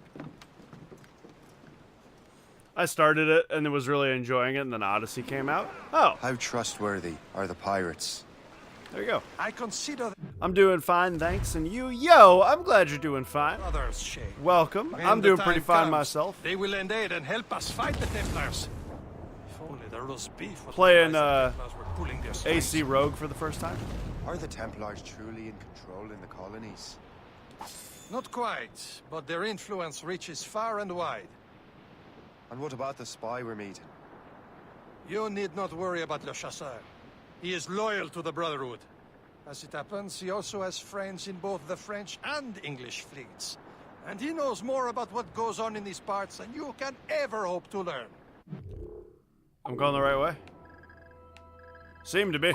I started it and was really enjoying it, and then Odyssey came out. Oh. How trustworthy are the pirates? There you go. I consider... I'm doing fine, thanks. And you? Yo, I'm glad you're doing fine. Others, Shay. Welcome. When I'm the doing time pretty fine comes, myself. They will lend aid and help us fight the Templars. If only the roast beef was Playing the Templars were pulling their strings. AC Rogue for the first time. Are the Templars truly in control in the colonies? Not quite, but their influence reaches far and wide. And what about the spy we're meeting? You need not worry about Le Chasseur. He is loyal to the Brotherhood. As it happens, he also has friends in both the French and English fleets. And he knows more about what goes on in these parts than you can ever hope to learn. I'm going the right way. Seem to be.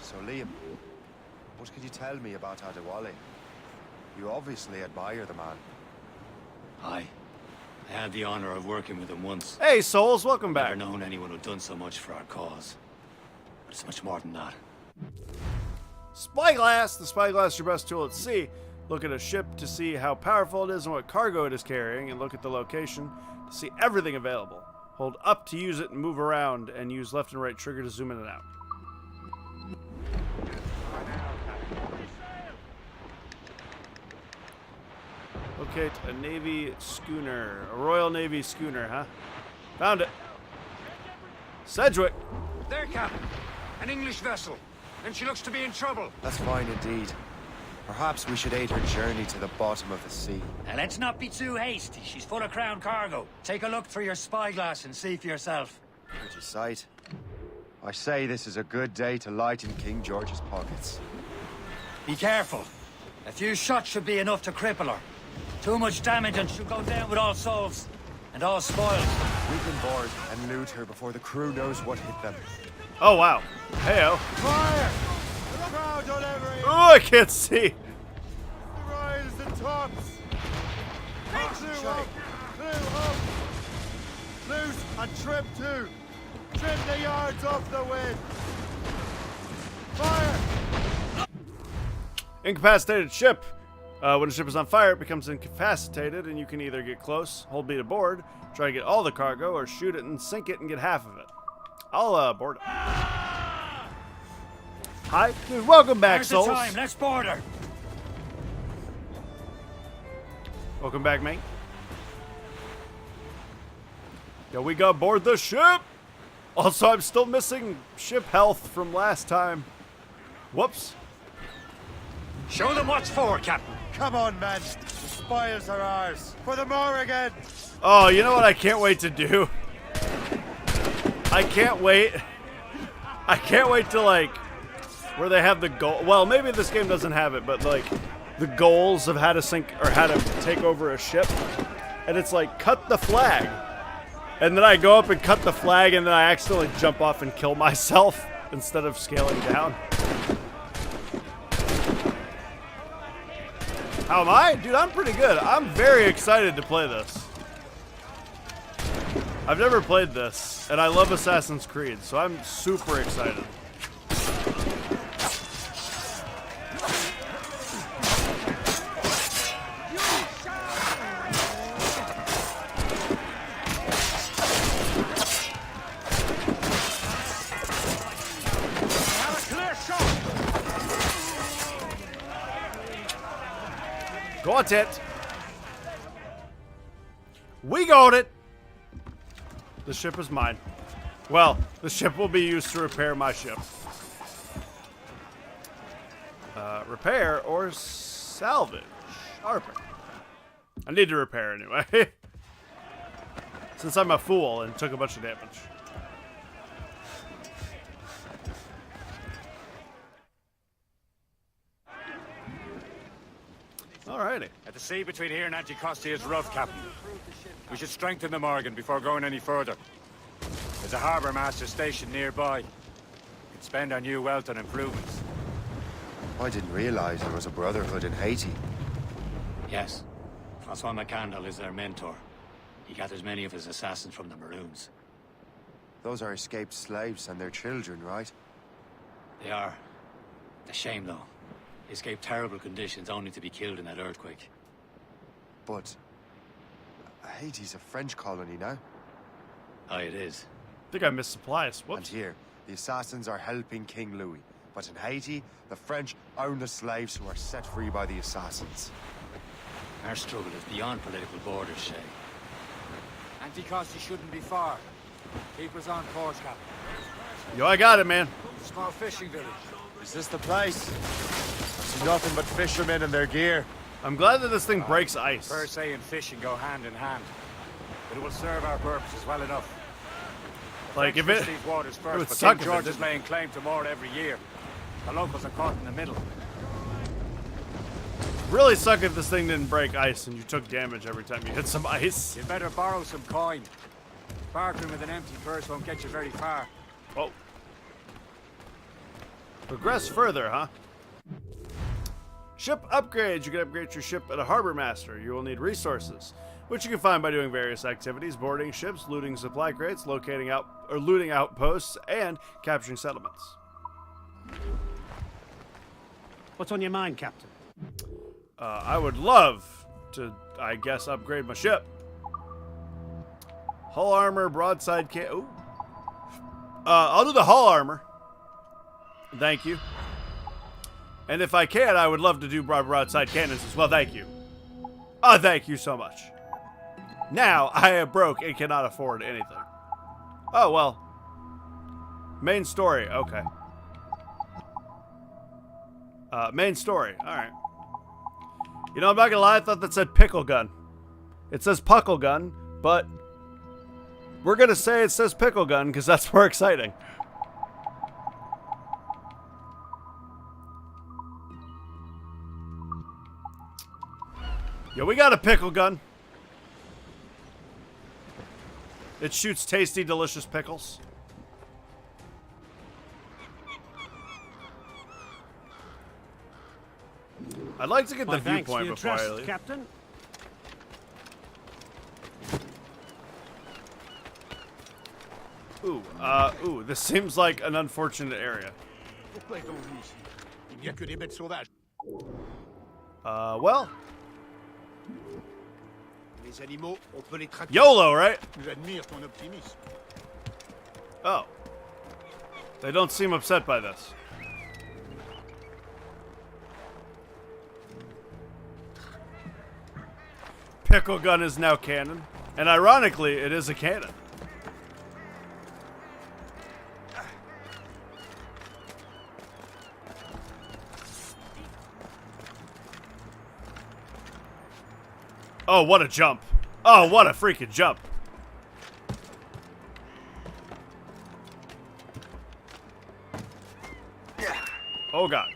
So, Liam, what could you tell me about Adewale? You obviously admire the man. Aye. I had the honor of working with him once. Hey, Souls, welcome back. Never known anyone who'd done so much for our cause. But it's much more than that. Spyglass! The spyglass is your best tool at sea. Look at a ship to see how powerful it is and what cargo it is carrying, and look at the location to see everything available. Hold up to use it and move around, and use left and right trigger to zoom in and out. Locate a Navy schooner. A Royal Navy schooner, huh? Found it. Sedgwick. There, Captain. An English vessel. And she looks to be in trouble. That's fine indeed. Perhaps we should aid her journey to the bottom of the sea. Now, let's not be too hasty. She's full of crown cargo. Take a look through your spyglass and see for yourself. Pretty sight. I say this is a good day to lighten King George's pockets. Be careful. A few shots should be enough to cripple her. Too much damage and she'll go down with all souls. And all spoils. We can board and loot her before the crew knows what hit them. Oh, wow. Heyo. Fire! The crowd on every... Oh, I can't see. The riders and tops! Clew up! Clew up! Loose and trim too! Trim the yards off the wind! Fire! Incapacitated ship. When a ship is on fire, it becomes incapacitated, and you can either get close, hold B to board, try to get all the cargo, or shoot it and sink it and get half of it. I'll board it. Hi, dude, welcome back, There's Souls. the time. Let's board her. Welcome back, mate. Yo, we got board the ship. Also, I'm still missing ship health from last time. Whoops. Show them what's for, Captain. Come on, men. The spoils are ours. For the Morrigan! Oh, you know what I can't wait to do? I can't wait to, like, where they have the goal. Well, maybe this game doesn't have it, but, like, the goals of how to sink or how to take over a ship. And it's like, cut the flag. And then I go up and cut the flag, and then I accidentally jump off and kill myself instead of scaling down. How am I? Dude, I'm pretty good. I'm very excited to play this. I've never played this, and I love Assassin's Creed, so I'm super excited. Got it. We got it. The ship is mine. Well, the ship will be used to repair my ship. Repair or salvage? Sharpen. I need to repair anyway. Since I'm a fool and took a bunch of damage. Alrighty. At the sea between here and Anticosti is rough, Captain. We should strengthen the Morgan before going any further. There's a harbour master station nearby. We can spend our new wealth on improvements. I didn't realize there was a brotherhood in Haiti. Yes. Francois McCandle is their mentor. He gathers many of his assassins from the Maroons. Those are escaped slaves and their children, right? They are. A shame, though. They escaped terrible conditions only to be killed in that earthquake. But Haiti's a French colony now. Aye, it is. I think I missed supplies. Whoops. And here, the assassins are helping King Louis. But in Haiti, the French own the slaves who are set free by the assassins. Our struggle is beyond political borders, Shay. Anticosti shouldn't be far. Keep us on course, Captain. Yo, I got it, man. Small fishing village. Is this the place? I see nothing but fishermen and their gear. I'm glad that this thing breaks ice. Per se and fishing go hand in hand. But it will serve our purposes well enough. Like, if it... These waters it first, would but suck King if it George is didn't. laying claim to more every year. The locals are caught in the middle. Really suck if this thing didn't break ice and you took damage every time you hit some ice. You'd better borrow some coin. Bartering with an empty purse won't get you very far. Whoa. Progress further, huh? Ship upgrades. You can upgrade your ship at a harbor master. You will need resources, which you can find by doing various activities: boarding ships, looting supply crates, looting outposts, and capturing settlements. What's on your mind, Captain? I would love to, I guess, upgrade my ship. Hull armor, broadside can. Ooh. I'll do the hull armor. Thank you. And if I can, I would love to do broadside cannons as well. Thank you. Oh, thank you so much. Now I am broke and cannot afford anything. Oh, well. Main story. Okay. Main story. All right. You know, I'm not gonna lie. I thought that said pickle gun. It says puckle gun, but we're gonna say it says pickle gun because that's more exciting. Yo, we got a pickle gun. It shoots tasty, delicious pickles. I'd like to get the viewpoint before I leave. Captain. Ooh, this seems like an unfortunate area. Well. YOLO, right? Oh. They don't seem upset by this. Pickle gun is now canon. And ironically, it is a cannon. Oh, what a jump. Oh, what a freaking jump. Oh, God.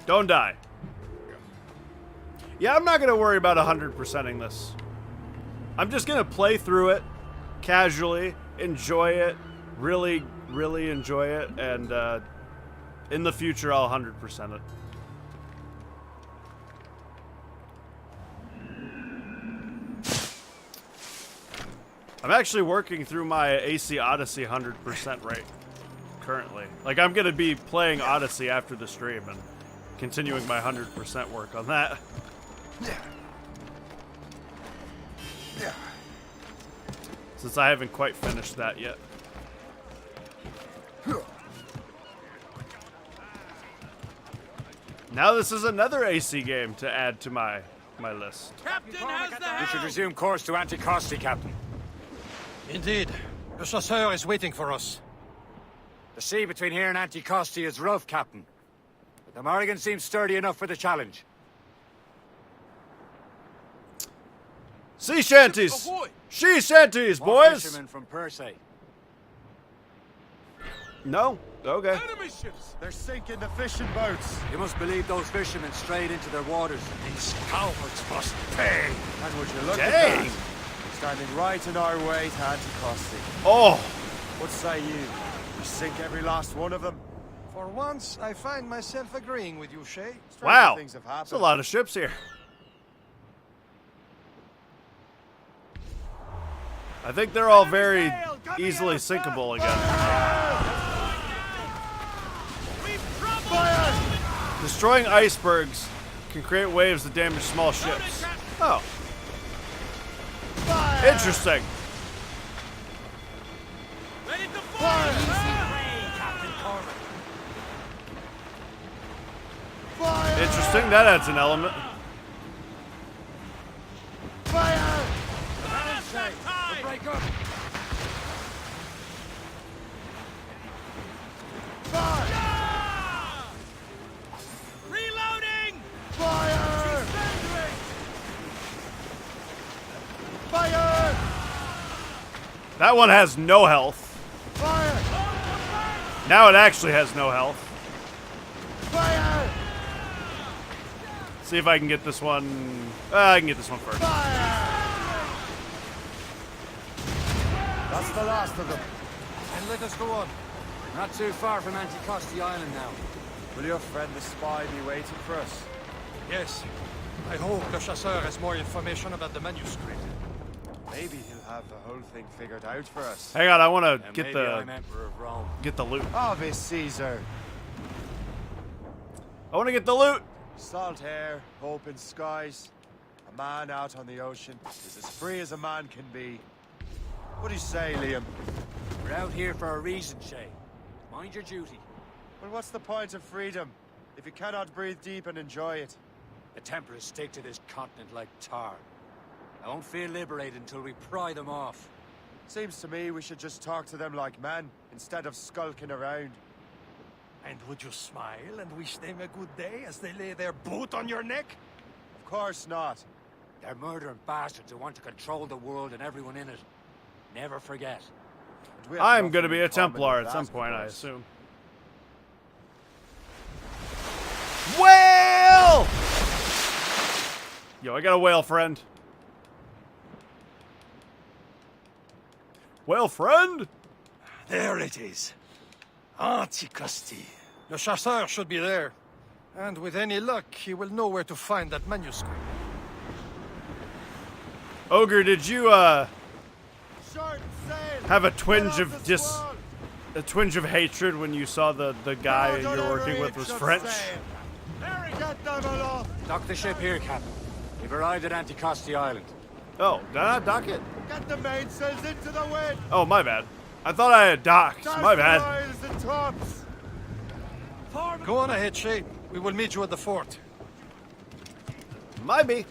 Don't die. Yeah, I'm not going to worry about 100%ing this. I'm just going to play through it casually, enjoy it, really, really enjoy it, and in the future, I'll 100% it. I'm actually working through my AC Odyssey 100% rate currently. Like, I'm going to be playing Odyssey after the stream and continuing my 100% work on that. Since I haven't quite finished that yet. Now this is another AC game to add to my list. Captain has the We should resume course to Anticosti, Captain. Indeed. Le Chasseur is waiting for us. The sea between here and Anticosti is rough, Captain. but the Morrigan seems sturdy enough for the challenge. Sea shanties! Sea shanties, More boys! fishermen from Persay. No? Okay. Enemy ships! They're sinking the fishing boats. You must believe those fishermen strayed into their waters. These cowards must pay. And would you look Dang. at that? Standing right in our way to Anticosti. Oh! What say you? We sink every last one of them? For once, I find myself agreeing with you, Shay. Wow! Things have There's a happened. lot of ships here. I think they're all very easily sinkable again. Destroying icebergs can create waves that damage small ships. Oh. Interesting. Interesting. That adds an element. Break up. Reloading! Fire! Fire! That one has no health. Fire! Now it actually has no health. Fire! See if I can get this one. I can get this one first. That's the last of them. And let us go on. Not too far from Anticosti Island now. Will your friend the spy be waiting for us? Yes. I hope Le Chasseur has more information about the manuscript. Maybe he'll have the whole thing figured out for us. Hang on, I want to get maybe the I'm Emperor of Rome. get the loot. Ave Caesar. I want to get the loot. Salt air, open skies. A man out on the ocean is as free as a man can be. What do you say, Liam? We're out here for a reason, Shay. Mind your duty. Well, what's the point of freedom if you cannot breathe deep and enjoy it? The Templars stick to this continent like tar. I won't feel liberated until we pry them off. Seems to me we should just talk to them like men, instead of skulking around. And would you smile and wish them a good day as they lay their boot on your neck? Of course not. They're murdering bastards who want to control the world and everyone in it. Never forget. I'm going to be a Templar at some point, I assume. Whale! Yo, I got a whale friend. Whale friend? There it is. Anticosti. Le Chasseur should be there. And with any luck, he will know where to find that manuscript. Ogre, did you, have a twinge of a twinge of hatred when you saw the guy you're working with was French? Get them aloft! Dock the ship here, Captain. We've arrived at Anticosti Island. Oh, did I not dock it? Get the mainsails into the wind! Oh, my bad. I thought I had docked. My bad. And tops. Go on ahead, Shay. We will meet you at the fort. Might be.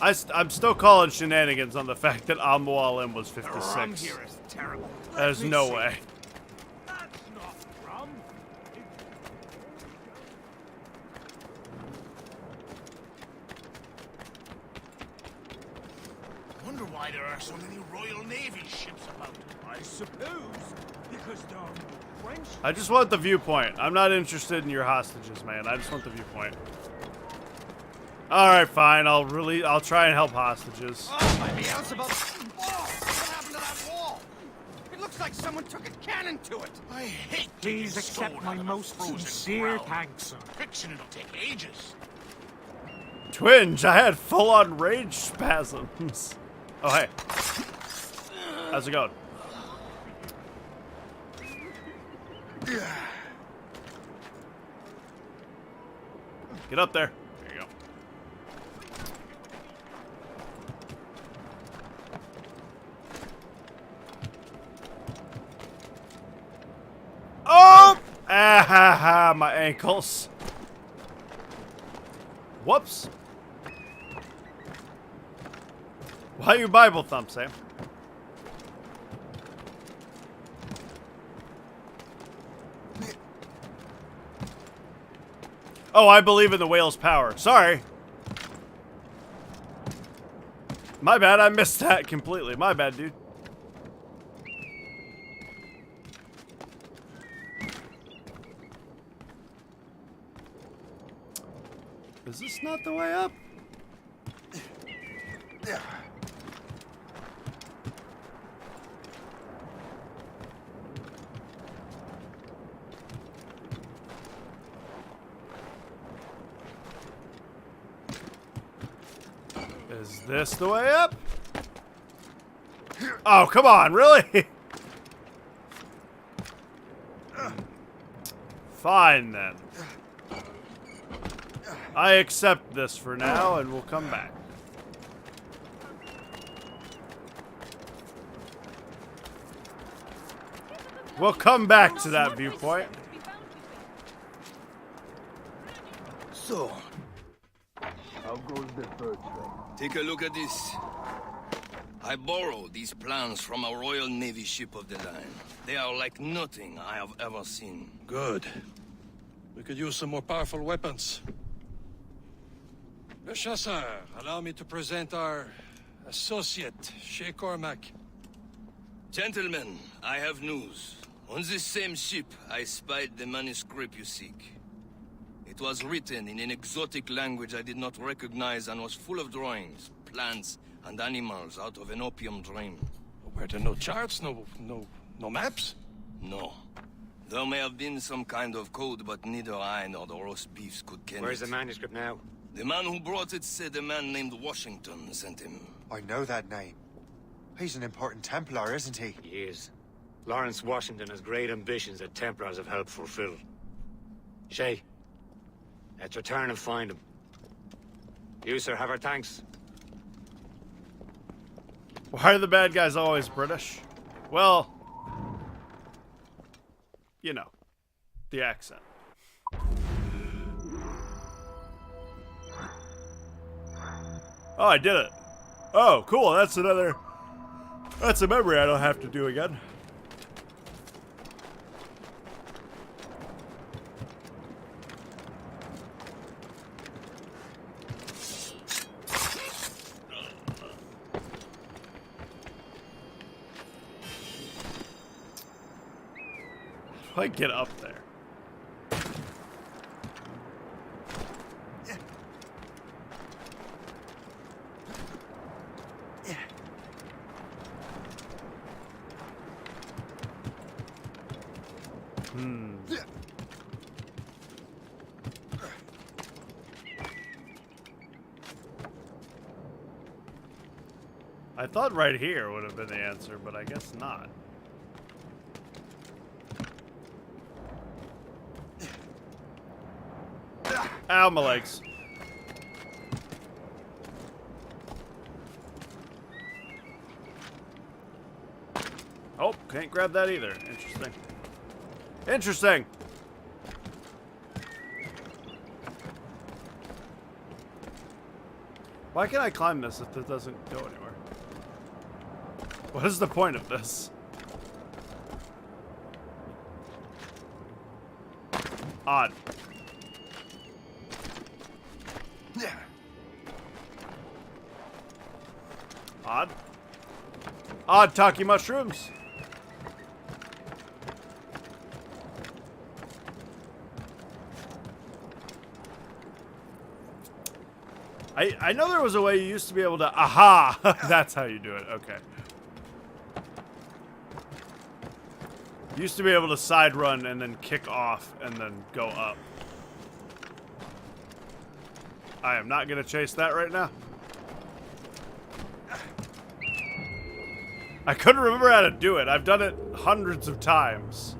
I'm still calling shenanigans on the fact that Al-Mualim was 56. Here is terrible. There's no way. That's not rum. I wonder why there are so many Royal Navy ships about. I suppose because they're French. I just want the viewpoint. I'm not interested in your hostages, man. I just want the viewpoint. All right, fine. I'll try and help hostages. Oh, my Beelzebub! What happened to that wall? It looks like someone took a cannon to it. I hate Please accept my most sincere thanks, sir. Fiction, it'll take ages. Twinge, I had full-on rage spasms. Oh, hey. How's it going? Get up there. There you go. Oh! Ah ha ha, my ankles. Whoops. Why you Bible thump, Sam? Oh, I believe in the whale's power. Sorry. My bad, I missed that completely. My bad, dude. Is this not the way up? Yeah. Is this the way up? Oh, come on, really? Fine, then. I accept this for now, and we'll come back. We'll come back to that viewpoint. So, how goes the third trade? Take a look at this. I borrowed these plans from a Royal Navy ship of the line. They are like nothing I have ever seen. Good. We could use some more powerful weapons. Le Chasseur, allow me to present our associate, Shay Cormac. Gentlemen, I have news. On this same ship, I spied the manuscript you seek. It was written in an exotic language I did not recognize and was full of drawings, plants, and animals out of an opium dream. Were there no charts, no maps? No. There may have been some kind of code, but neither I nor the roast beefs could ken Where's it. the manuscript now? The man who brought it said a man named Washington sent him. I know that name. He's an important Templar, isn't he? He is. Lawrence Washington has great ambitions that Templars have helped fulfill. Shay, let's return and find him. You, sir, have our thanks. Why are the bad guys always British? Well, you know, the accent. Oh, I did it. Oh, cool. That's a memory I don't have to do again. How do I get up there? I thought right here would have been the answer, but I guess not. Ow, my legs. Oh, can't grab that either. Interesting. Interesting. Why can't I climb this if it doesn't go anywhere? What is the point of this? Odd. Odd. Odd talkie mushrooms. I know there was a way you used to be able to... Aha! That's how you do it. Okay. You used to be able to side run and then kick off and then go up. I am not going to chase that right now. I couldn't remember how to do it. I've done it hundreds of times.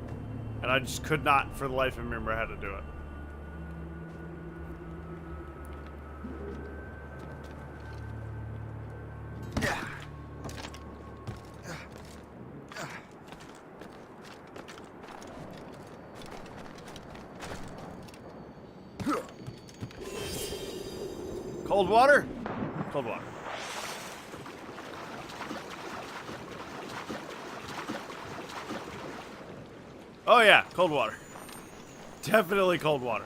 And I just could not, for the life of me, remember how to do it. Cold water? Cold water. Oh yeah, cold water. Definitely cold water.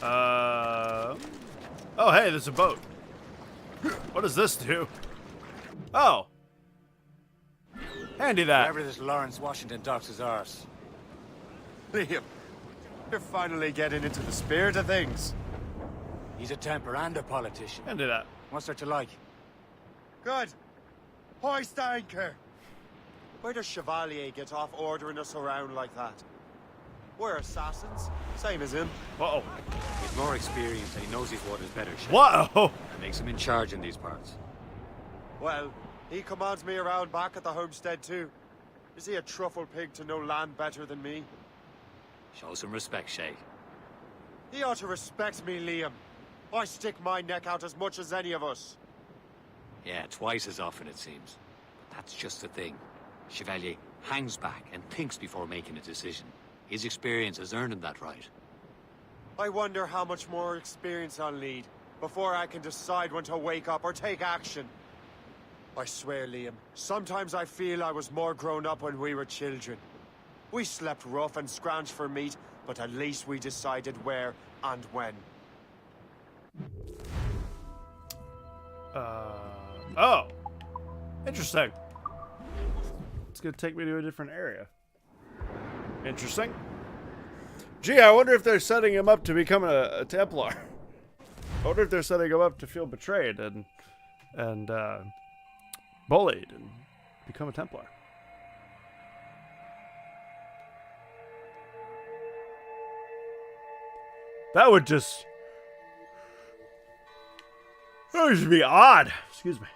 Oh hey, there's a boat. What does this do? Oh. Handy that. Whatever this Lawrence Washington docks is ours. Liam, you're finally getting into the spirit of things. He's a Templar and a politician. Handy that. What's there to like? Good. Hoist anchor. Where does Chevalier get off ordering us around like that? We're assassins, same as him. Uh-oh. He's more experienced and he knows his waters better, Shay. Whoa! That makes him in charge in these parts. Well, he commands me around back at the homestead too. Is he a truffle pig to know land better than me? Show some respect, Shay. He ought to respect me, Liam. I stick my neck out as much as any of us. Yeah, twice as often it seems. But that's just the thing. Chevalier hangs back and thinks before making a decision. His experience has earned him that right. I wonder how much more experience I'll need before I can decide when to wake up or take action. I swear, Liam, sometimes I feel I was more grown up when we were children. We slept rough and scrounged for meat, but at least we decided where and when. Oh. Interesting. It's gonna take me to a different area. Interesting. Gee, I wonder if they're setting him up to become a Templar. I wonder if they're setting him up to feel betrayed and bullied and become a Templar. That would just... that would just be odd. Excuse me.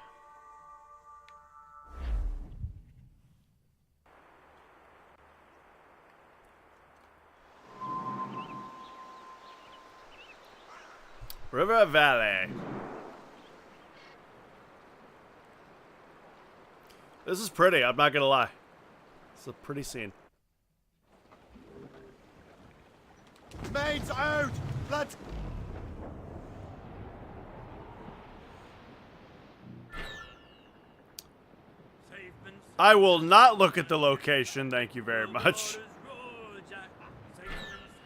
River Valley. This is pretty, I'm not gonna lie. It's a pretty scene. Mates out! Let's... I will not look at the location, thank you very much.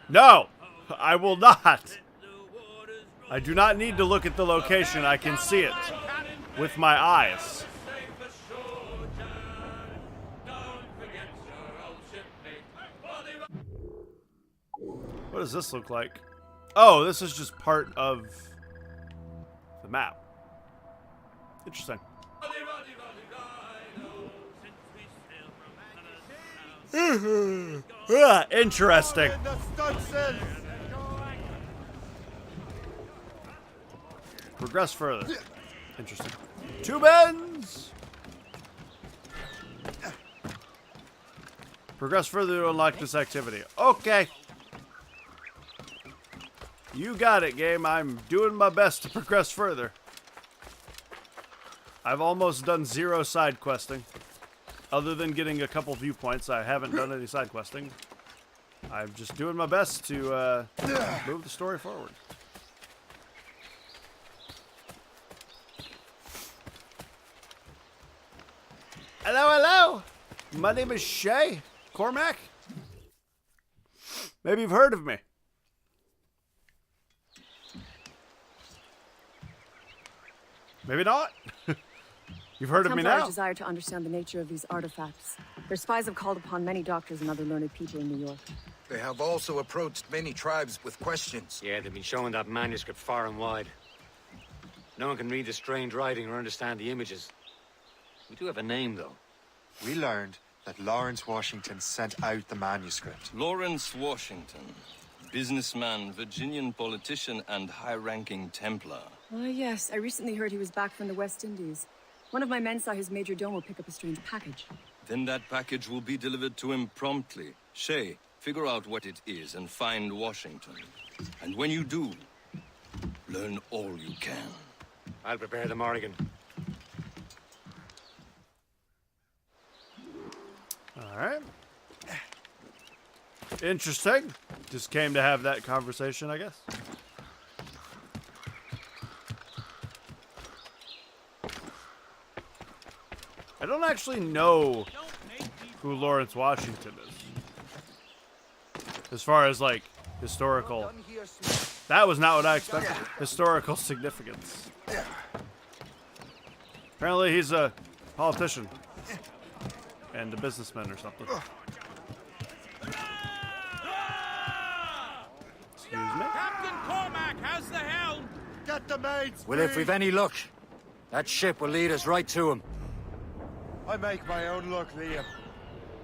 No! I will not! I do not need to look at the location, I can see it with my eyes. What does this look like? Oh, this is just part of the map. Interesting. Interesting. Progress further. Interesting. 2 bends! Progress further to unlock this activity. Okay. You got it, game. I'm doing my best to progress further. I've almost done 0 side questing. Other than getting a couple viewpoints, I haven't done any side questing. I'm just doing my best to move the story forward. Hello, hello. My name is Shay Cormac. Maybe you've heard of me. Maybe not. You've heard of me now. Desire to understand the nature of these artifacts. Their spies have called upon many doctors and other learned people in New York. They have also approached many tribes with questions. Yeah, they've been showing that manuscript far and wide. No one can read the strange writing or understand the images. We do have a name, though. We learned that Lawrence Washington sent out the manuscript. Lawrence Washington. Businessman, Virginian politician, and high-ranking Templar. Yes. I recently heard he was back from the West Indies. One of my men saw his major domo pick up a strange package. Then that package will be delivered to him promptly. Shay, figure out what it is and find Washington. And when you do, learn all you can. I'll prepare the Morrigan. Alright. Interesting. Just came to have that conversation, I guess. I don't actually know who Lawrence Washington is. As far as, like, historical... That was not what I expected. Historical significance. Apparently he's a politician. And a businessman or something. Excuse me? Captain Cormac has the helm! Get the mates, Well, if we've any luck, that ship will lead us right to him. I make my own luck, Liam.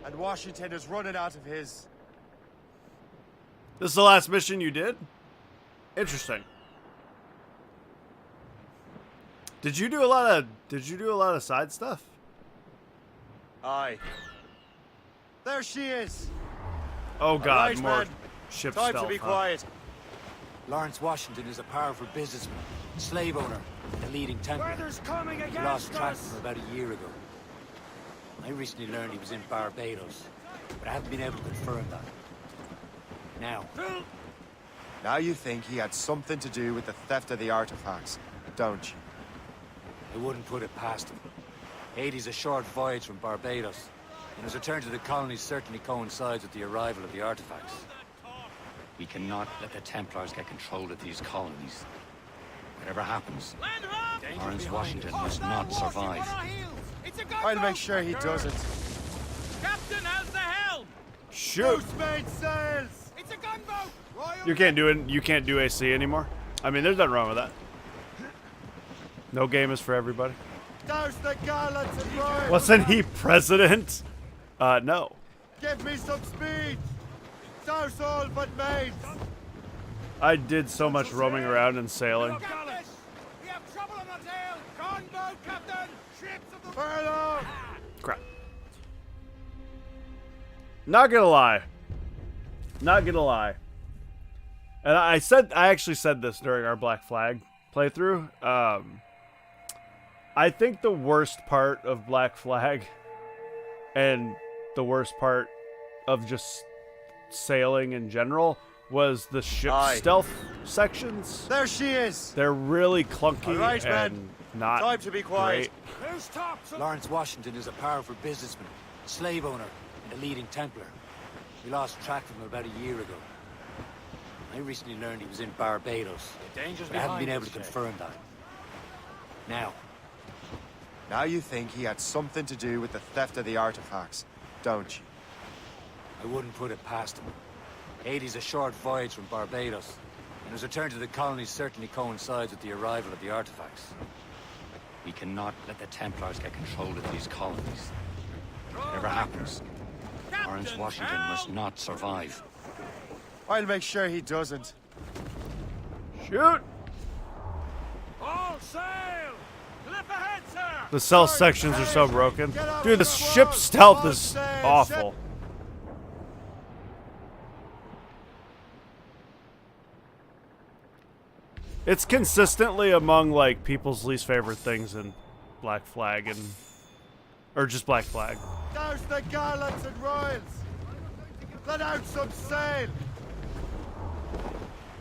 And Washington is running out of his. This is the last mission you did? Interesting. Did you do a lot of side stuff? Aye. There she is. Oh god, right, more man. ship Time stealth. to be huh? quiet. Lawrence Washington is a powerful businessman, slave owner, and a leading Templar. Weather's coming He against lost track us! of him about a year ago. I recently learned he was in Barbados, but I haven't been able to confirm that. Now you think he had something to do with the theft of the artifacts, don't you? I wouldn't put it past him. Haiti's a short voyage from Barbados, and his return to the colonies certainly coincides with the arrival of the artifacts. We cannot let the Templars get control of these colonies. Whatever happens, Lawrence Washington must not survive. I'll make sure he doesn't. Captain has the helm! Shoot! Loose main sails! It's a gunboat! You can't do it. You can't do AC anymore. I mean, there's nothing wrong with that. No game is for everybody. Douse the gallants and royals! Wasn't he president? No. Give me some speed! Douse all but mates! I did so much roaming around and sailing. Captain! We have trouble on the tail! Gunboat, Captain! Ships of the... Furlough! Crap. Not gonna lie. Not gonna lie. And I actually said this during our Black Flag playthrough. I think the worst part of Black Flag and the worst part of just sailing in general was the ship stealth sections. There she is! They're really clunky right, and men. not Time to be quiet. great. Lawrence Washington is a powerful businessman, slave owner, and a leading Templar. We lost track of him about a year ago. I recently learned he was in Barbados, but I haven't been able to confirm that. Now you think he had something to do with the theft of the artifacts, don't you? I wouldn't put it past him. Haiti's a short voyage from Barbados, and his return to the colonies certainly coincides with the arrival of the artifacts. We cannot let the Templars get control of these colonies. Whatever happens, Lawrence Washington must not survive. I'll make sure he doesn't. Shoot! All sail! Clip ahead, sir! The stealth sections are so broken. Dude, the ship stealth is awful. It's consistently among, like, people's least favorite things in Black Flag and... Or just Black Flag. Douse the gallants and royals! Let out some sail!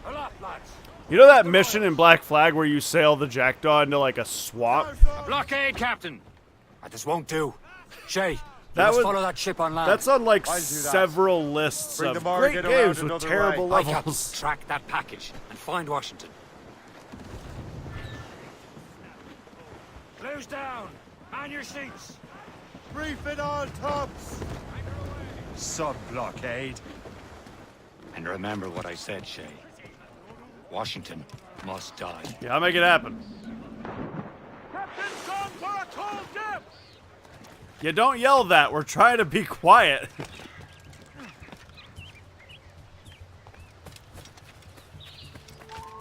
Aloft, lads! You know that mission in Black Flag where you sail the Jackdaw into, like, a swamp? A blockade, Captain! This won't do. Shay, That let's follow that ship on land. That's on, like, I'll do that. several lists Bring of the great Morgan games around with another terrible way. Aye, Captain. levels. Track that package and find Washington. Close down! Man your seats! Brief it all tops! Sub-blockade. And remember what I said, Shay. Washington must die. Yeah, I'll make it happen. Captain's gone for a cold dip! You don't yell that. We're trying to be quiet.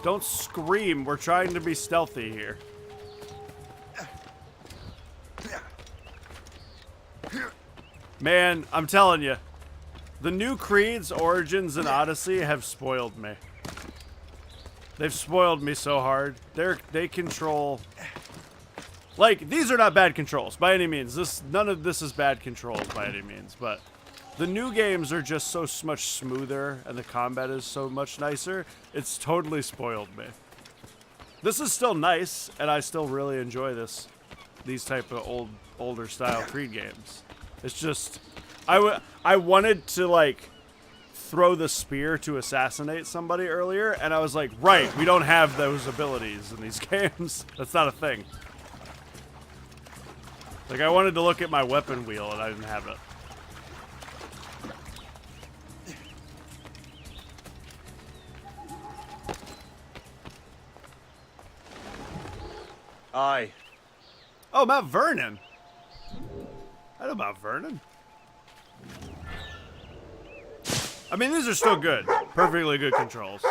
Don't scream. We're trying to be stealthy here. Man, I'm telling you. The new Creeds, Origins, and Odyssey have spoiled me. They've spoiled me so hard. They control... Like, these are not bad controls by any means. None of this is bad controls by any means, but the new games are just so much smoother and the combat is so much nicer. It's totally spoiled me. This is still nice, and I still really enjoy these type of older style Creed games. It's just, I wanted to, like, throw the spear to assassinate somebody earlier, and I was like, right, we don't have those abilities in these games. That's not a thing. Like, I wanted to look at my weapon wheel, and I didn't have it. Aye. Oh, Mount Vernon. I know Mount Vernon. I mean, these are still good. Perfectly good controls.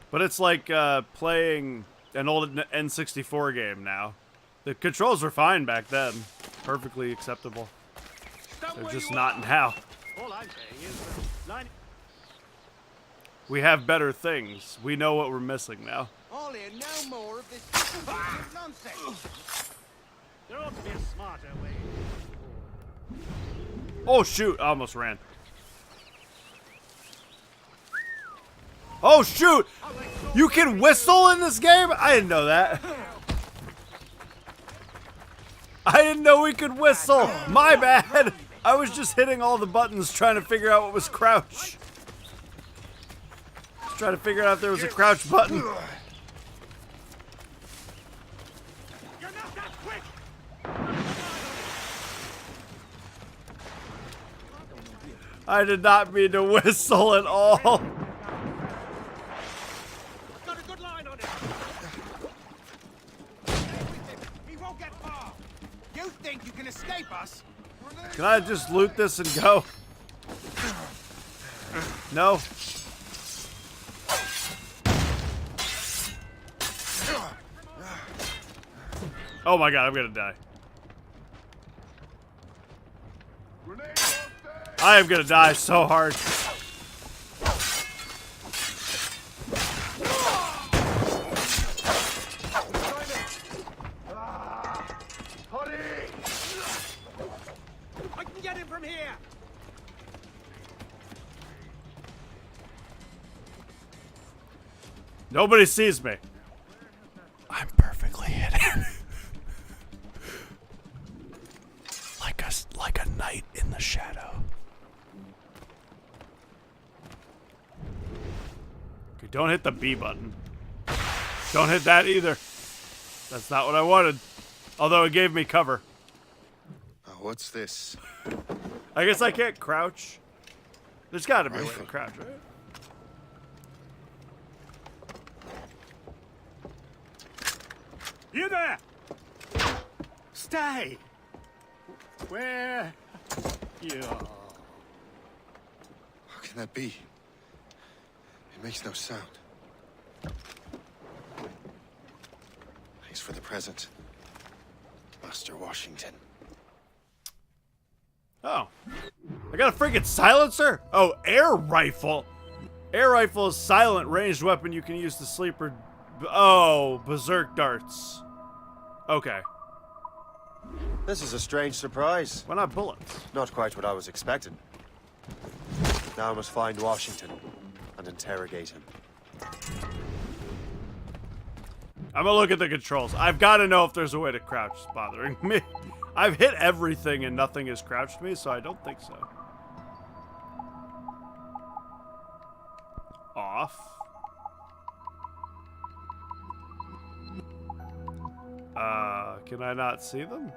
But it's like playing an old N64 game now. The controls were fine back then. Perfectly acceptable. They're just not now. All I'm saying is line. We have better things. We know what we're missing now. I'll hear no more of this nonsense. There ought to be a smarter way. Oh shoot, I almost ran. Oh shoot! You can whistle in this game? I didn't know that. I didn't know we could whistle. My bad. I was just hitting all the buttons trying to figure out what was crouch. Just trying to figure out if there was a crouch button. I did not mean to whistle at all. Got a good line on it. He won't get far. You think you can escape us? Can I just loot this and go? No? Oh my god, I'm gonna die. I am gonna die so hard. I can get him from here. Nobody sees me. I'm perfectly hidden. like a knight in the shadow. Okay, don't hit the B button. Don't hit that either. That's not what I wanted. Although it gave me cover. Oh, what's this? I guess I can't crouch. There's got to be a way to crouch, right? You there! Stay! Where you are. How can that be? It makes no sound. Thanks for the present, Master Washington. Oh. I got a freaking silencer? Oh, air rifle. Air rifle is silent ranged weapon you can use to sleep or... Oh, berserk darts. Okay. This is a strange surprise. Why not bullets? Not quite what I was expecting. Now I must find Washington and interrogate him. I'm gonna look at the controls. I've got to know if there's a way to crouch. It's bothering me. I've hit everything and nothing has crouched me, so I don't think so. Off. Can I not see them?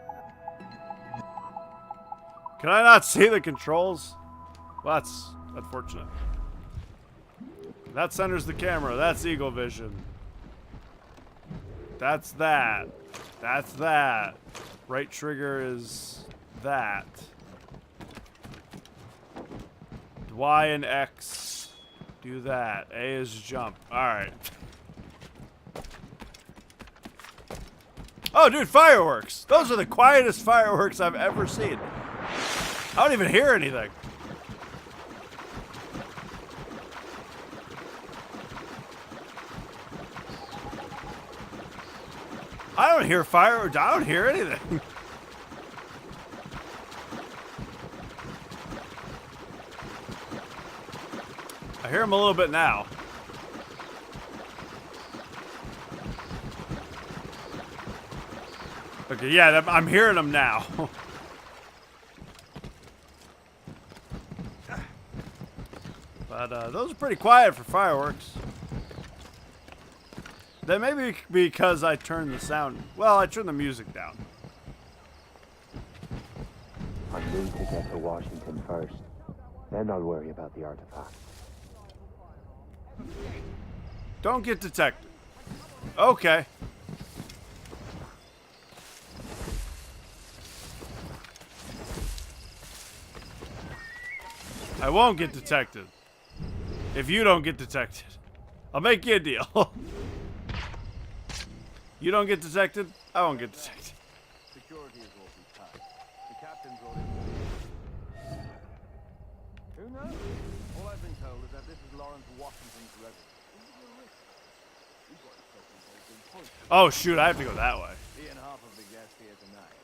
Can I not see the controls? Well, that's unfortunate. That centers the camera. That's eagle vision. That's that. That's that. Right trigger is that. Y and X do that. A is jump. Alright. Oh, dude, fireworks! Those are the quietest fireworks I've ever seen. I don't even hear anything. I don't hear fireworks. I don't hear anything. I hear them a little bit now. Okay, yeah, I'm hearing them now. But those are pretty quiet for fireworks. That may be because I turned the sound. Well, I turned the music down. I need to get to Washington first. Then I'll worry about the artifact. Don't get detected. Okay. I won't get detected. If you don't get detected, I'll make you a deal. You don't get detected, I won't get detected. Security is awfully tight. The captain's ordered. Who knows? All I've been told is that this is Lawrence Washington's residence. Oh shoot, I have to go that way. Being half of the guests here tonight.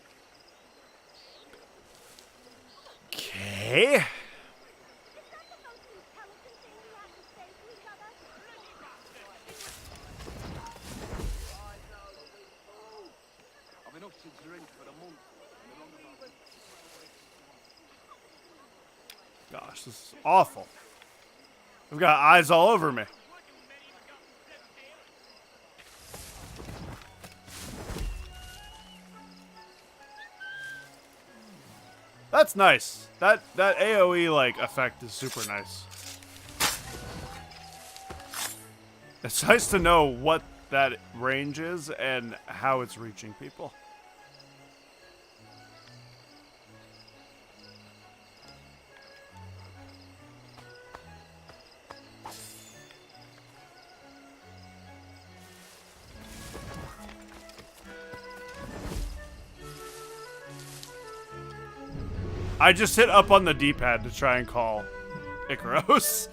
Okay. I've been up to drink for a month. Gosh, this is awful. I've got eyes all over me. That's nice. That AoE like effect is super nice. It's nice to know what that range is and how it's reaching people. I just hit up on the D-pad to try and call Icaros.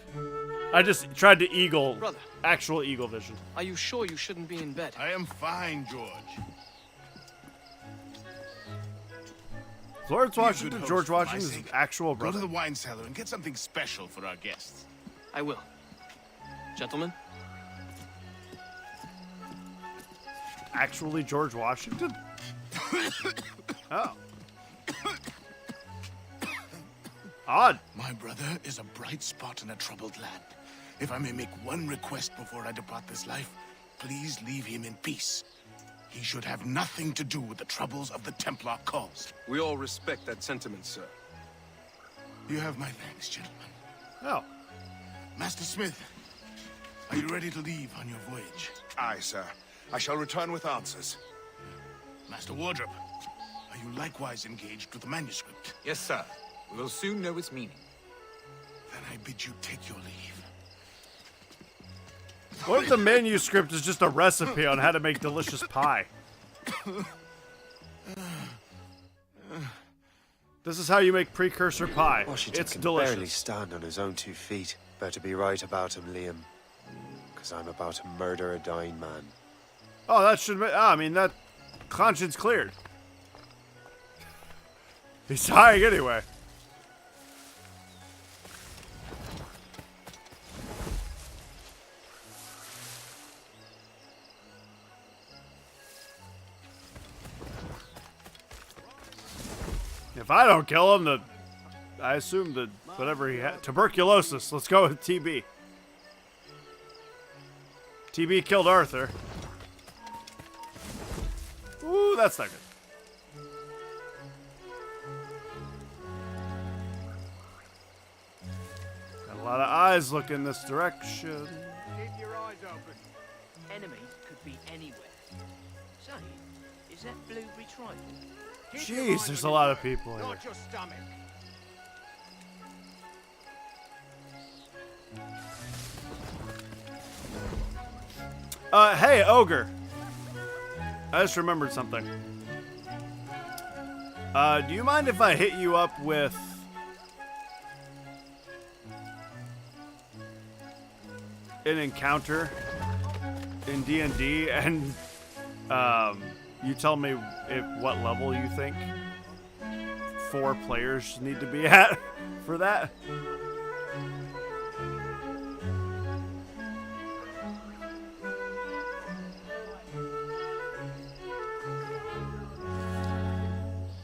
I just tried to eagle, Brother. actual eagle vision. Are you sure you shouldn't be in bed? I am fine, George. Lawrence Be a good Washington, host George for my Washington's sake. actual Go brother. to the wine cellar and get something special for our guests. I will. Gentlemen? Actually George Washington? Oh. Odd. My brother is a bright spot in a troubled land. If I may make one request before I depart this life, please leave him in peace. He should have nothing to do with the troubles of the Templar cause. We all respect that sentiment, sir. You have my thanks, gentlemen. Oh. Master Smith, are you ready to leave on your voyage? Aye, sir. I shall return with answers. Master Wardrop, are you likewise engaged with the manuscript? Yes, sir. We will soon know its meaning. Then I bid you take your leave. What if the manuscript is just a recipe on how to make delicious pie? This is how you make precursor pie. Washington It's can delicious. barely stand on his own 2 feet. Better be right about him, Liam. Because I'm about to murder a dying man. Oh, that should. I mean, that conscience cleared. He's dying anyway. If I don't kill him, I assume that whatever he had, tuberculosis. Let's go with TB. TB killed Arthur. Ooh, that's not good. Got a lot of eyes looking this direction. Keep your eyes open. Enemies could be anywhere. Say, is that blueberry trifle? Keep your Jeez, mind there's on a your lot of work, people here. Not your stomach. Hey, Ogre. I just remembered something. Do you mind if I hit you up with... an encounter in D&D and you tell me what level you think 4 players need to be at for that?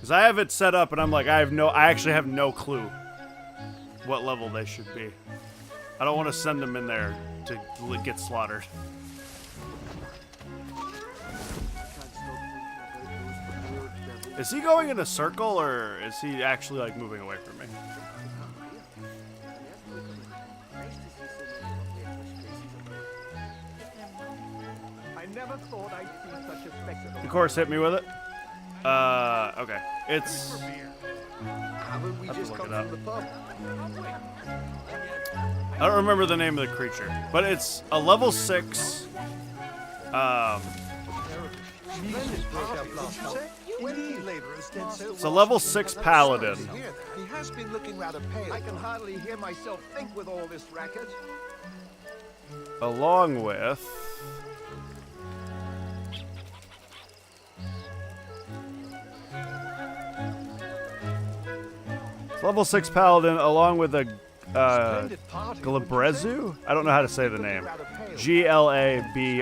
Because I have it set up, and I'm like, I actually have no clue what level they should be. I don't want to send them in there to get slaughtered. Is he going in a circle, or is he actually, like, moving away from me? I never thought I'd see such a spectacle. Of course, hit me with it. Okay. It's... Haven't we just come from the pub? I don't remember the name of the creature, but it's a level 6, it's a level 6 paladin. He has been looking rather pale. I can hardly hear myself think with all this racket. Along with... Level 6 paladin, along with a Glabrezu? I don't know how to say the name. Glabrezu.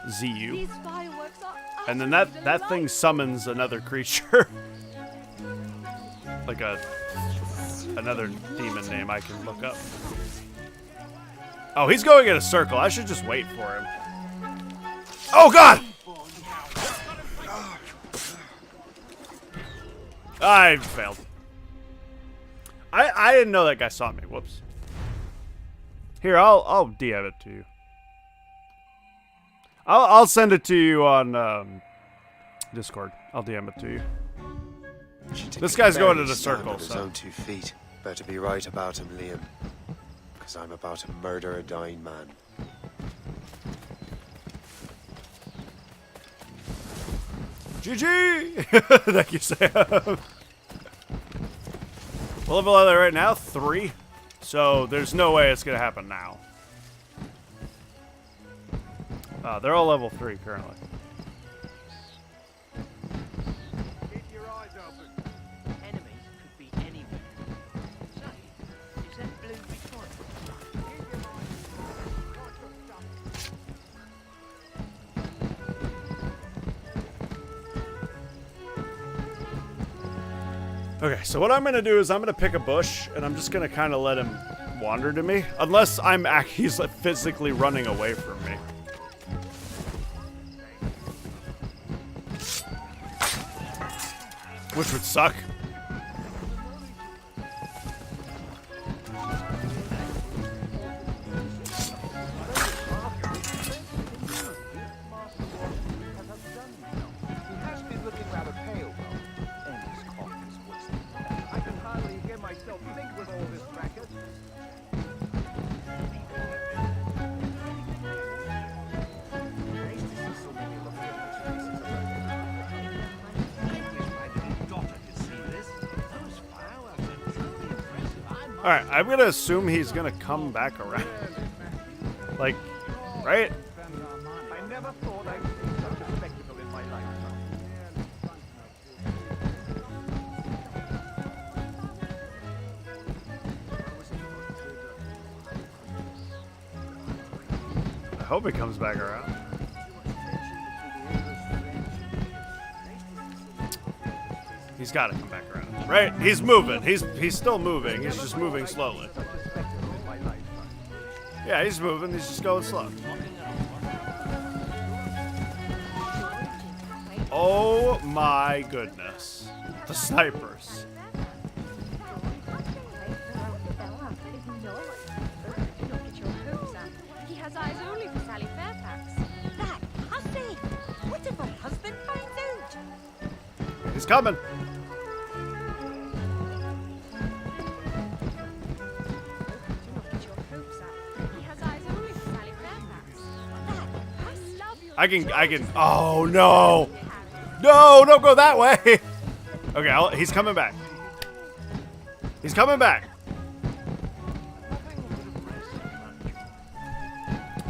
Z-U. And then that thing summons another creature. Like another demon name I can look up. Oh, he's going in a circle. I should just wait for him. Oh, God! I failed. I didn't know that guy saw me. Whoops. Here, I'll DM it to you. I'll send it to you on Discord. I'll DM it to you. This guy's going in a circle. On his own 2 feet. Better be right about him, Liam. Because I'm about to murder a dying man. GG! Thank you, Sam. What level are they right now? 3. So there's no way it's gonna happen now. They're all level 3 currently. Keep your eyes open. Enemies could be anywhere. Say, is that blue retort? Okay, so what I'm gonna do is I'm gonna pick a bush and I'm just gonna kind of let him wander to me, unless he's like physically running away from me. Which would suck. Alright, I'm gonna assume he's gonna come back around. Like, right? I never thought I'd see such a spectacle in my lifetime. I hope he comes back around. He's gotta come back around. Right? He's moving. He's still moving. He's just moving slowly. Yeah, he's moving. He's just going slow. Oh my goodness. The snipers. He has eyes only for Sally Fairfax. That hussy! What if her husband finds out? He's coming. I can, oh no! No, don't go that way! Okay, he's coming back. He's coming back.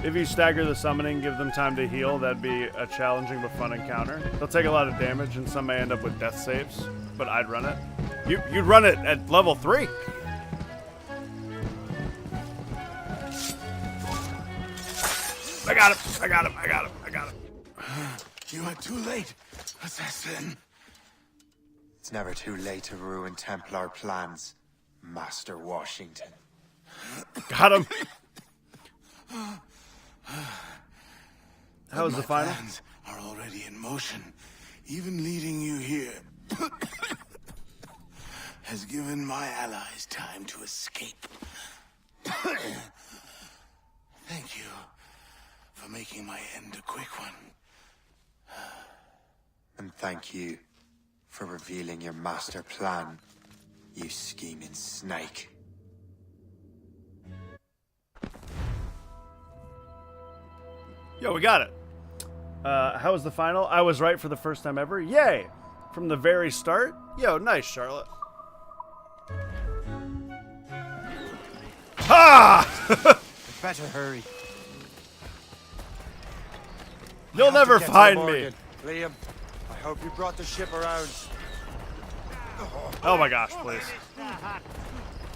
If you stagger the summoning, give them time to heal, that'd be a challenging but fun encounter. They'll take a lot of damage and some may end up with death saves, but I'd run it. You'd run it at level 3. I got him. I got him. I got him. I got him. You are too late, assassin. It's never too late to ruin Templar plans, Master Washington. Got him. How was the final? Plans are already in motion. Even leading you here has given my allies time to escape. Thank you for making my end a quick one. And thank you for revealing your master plan, you scheming snake. Yo, we got it. How was the final? I was right for the first time ever. Yay! From the very start. Yo, nice, Charlotte. Ha! Better hurry. You'll never find me. Liam, I hope you brought the ship around. Oh my gosh, please.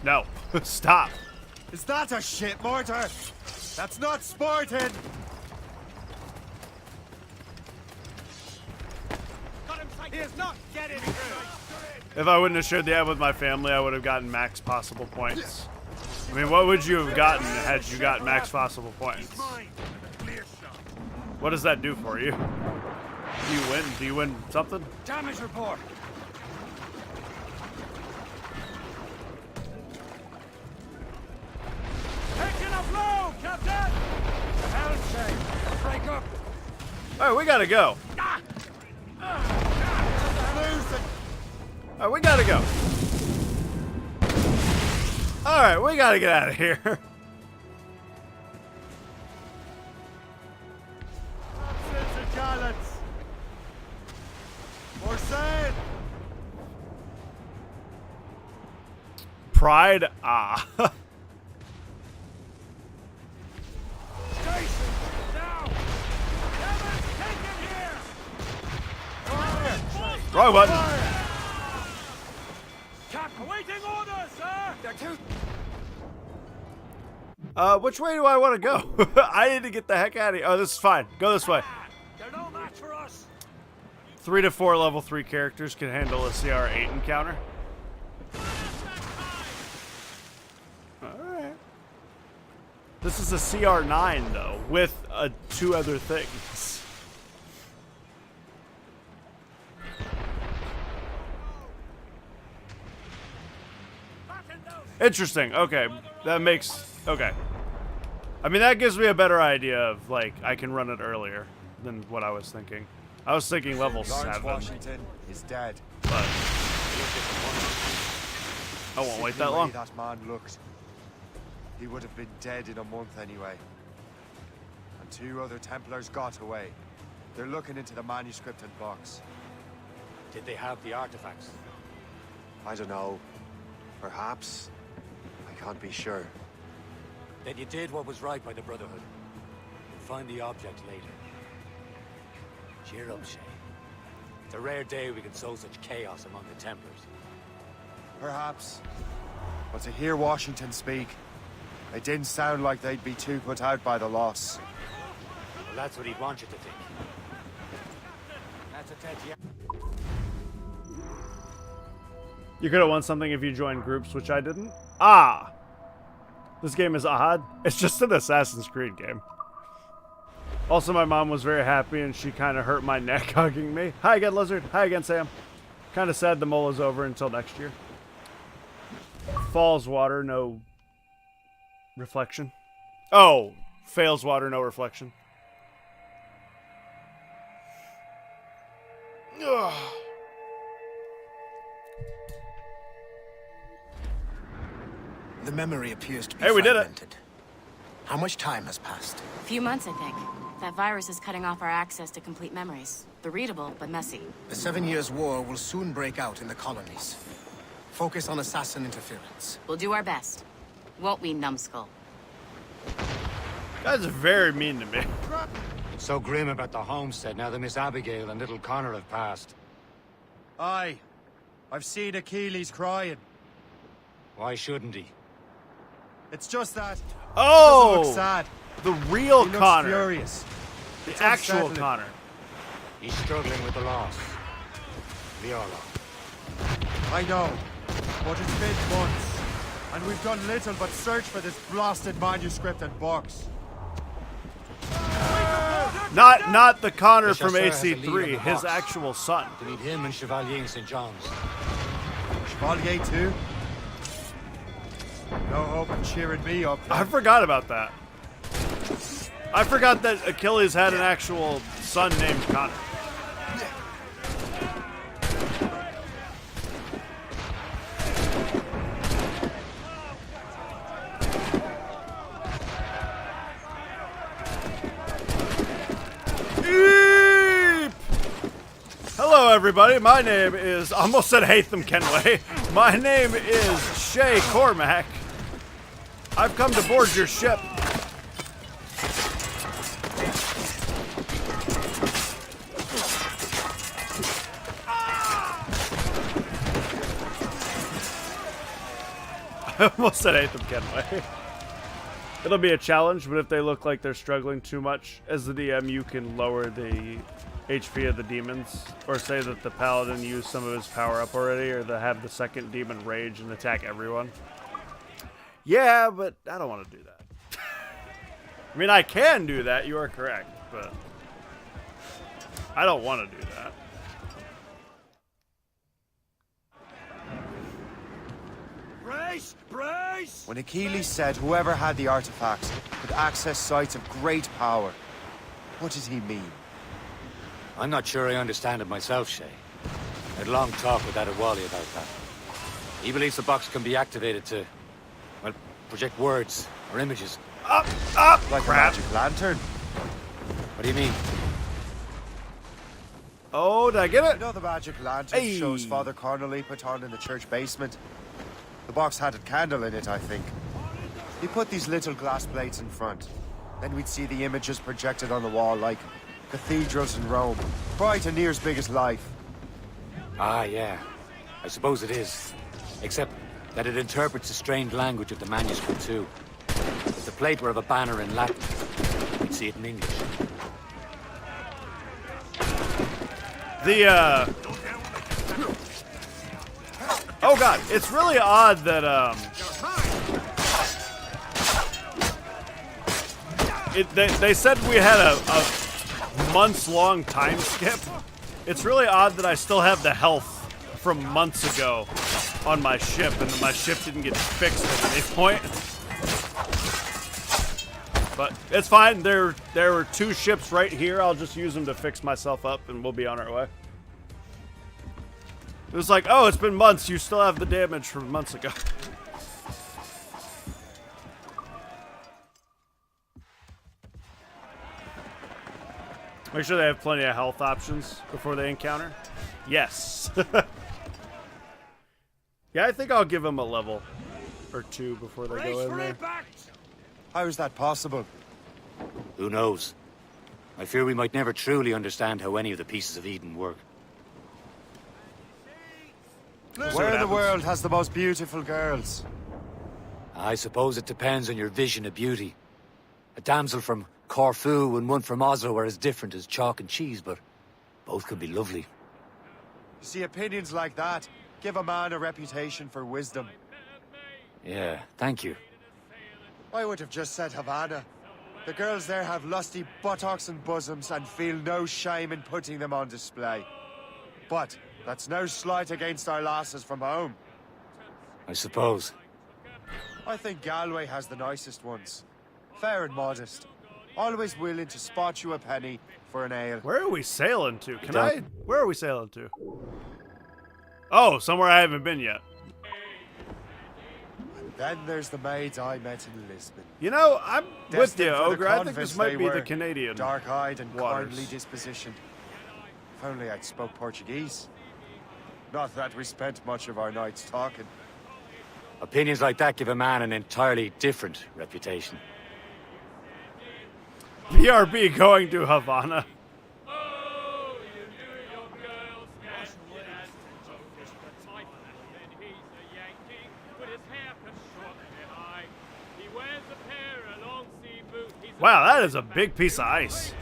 No. Stop. Is that a ship mortar? That's not sporting. He is not getting through. If I wouldn't have shared the ad with my family, I would have gotten max possible points. I mean, what would you have gotten had you got max possible points? What does that do for you? Do you win? Do you win something? Damage report. Taking a blow, Captain. The hell's shame. Break up. All right, we gotta go. All right, we gotta go. All right, we gotta get out of here. Pride, ah. Wrong button. Awaiting orders, sir. Which way do I want to go? I need to get the heck out of here. Oh, this is fine. Go this way. They're no match for us. 3 to 4 level 3 characters can handle a CR8 encounter. Alright. This is a CR9, though, with 2 other things. Interesting. Okay. That makes... Okay. I mean, that gives me a better idea of, like, I can run it earlier than what I was thinking. I was thinking level 7. Washington is dead. But I won't wait that long. That man looked. He would have been dead in a month anyway. And 2 other Templars got away. They're looking into the manuscript and box. Did they have the artifacts? I don't know. Perhaps. I can't be sure. Then you did what was right by the Brotherhood. We'll find the object later. Cheer up, Shay. It's a rare day we can sow such chaos among the Templars. Perhaps. But to hear Washington speak, it didn't sound like they'd be too put out by the loss. Well, that's what he'd want you to think. That's a Tetsuya. You could have won something if you joined groups, which I didn't. Ah! This game is odd. It's just an Assassin's Creed game. Also, my mom was very happy, and she kind of hurt my neck hugging me. Hi again, Lizard. Hi again, Sam. Kind of sad the mole is over until next year. Falls water, no reflection. Oh, fails water, no reflection. Ugh. The memory appears to be Hey, we did it. fragmented. How much time has passed? A few months, I think. That virus is cutting off our access to complete memories. They're readable, but messy. The 7 Years' War will soon break out in the colonies. Focus on assassin interference. We'll do our best. Won't we, numbskull? Guys are very mean to me. So grim about the homestead now that Miss Abigail and little Connor have passed. Aye. I've seen Achilles crying. Why shouldn't he? It's just that. Oh! He doesn't look sad. The real He looks Connor. furious. The It's actual unsettling. Connor. He's struggling with the loss. We all are. I know, but it's been months, and we've done little but search for this blasted manuscript and books. Not the Connor The from chasseur has a lead on AC3, the his box. actual son. To meet him and Chevalier in St. John's. Chevalier too? No hope of cheering me up. I forgot about that. I forgot that Achilles had an actual son named Connor. Hello, everybody. My name is... I almost said Hatham Kenway. My name is Shay Cormac. I've come to board your ship. I almost said Hatham Kenway. It'll be a challenge, but if they look like they're struggling too much, as the DM, you can lower the HP of the demons, or say that the paladin used some of his power up already, or to have the second demon rage and attack everyone. Yeah, but I don't want to do that. I mean, I can do that, you are correct, but I don't want to do that. Brace! Brace! When Achilles said whoever had the artifacts could access sites of great power, what did he mean? I'm not sure I understand it myself, Shay. I had a long talk with Adewale about that. He believes the box can be activated to, well, project words or images. Up! Like Crap. a magic lantern? What do you mean? Oh, did I get it? You know the magic lantern Hey. shows Father Connolly put on in the church basement? The box had a candle in it, I think. He put these little glass plates in front. Then we'd see the images projected on the wall like cathedrals in Rome. Bright and near as big as life. Ah, yeah. I suppose it is. Except that it interprets the strained language of the manuscript, too. If the plate were of a banner in Latin, we'd see it in English. Oh god, it's really odd that, they said we had a months-long time skip. It's really odd that I still have the health from months ago on my ship, and that my ship didn't get fixed at any point. But it's fine. There were 2 ships right here. I'll just use them to fix myself up, and we'll be on our way. It was like, oh, it's been months. You still have the damage from months ago. Make sure they have plenty of health options before they encounter. Yes. Yeah, I think I'll give them a level or 2 before they go in there. How is that possible? Who knows? I fear we might never truly understand how any of the pieces of Eden work. Where in the world has the most beautiful girls? I suppose it depends on your vision of beauty. A damsel from Corfu and one from Oslo are as different as chalk and cheese, but both could be lovely. You see, opinions like that give a man a reputation for wisdom. Yeah, thank you. I would have just said Havana. The girls there have lusty buttocks and bosoms and feel no shame in putting them on display. But that's no slight against our lasses from home. I suppose. I think Galway has the nicest ones. Fair and modest. Always willing to spot you a penny for an ale. Where are we sailing to? Where are we sailing to? Oh, somewhere I haven't been yet. And then there's the maids I met in Lisbon. You know, I'm with Destined you, for the Ogre. I think convents this might they be the were, Canadian dark-eyed and waters. kindly dispositioned. If only I'd spoke Portuguese. Not that we spent much of our nights talking. Opinions like that give a man an entirely different reputation. BRB going to Havana. Wow, that is a big piece of ice.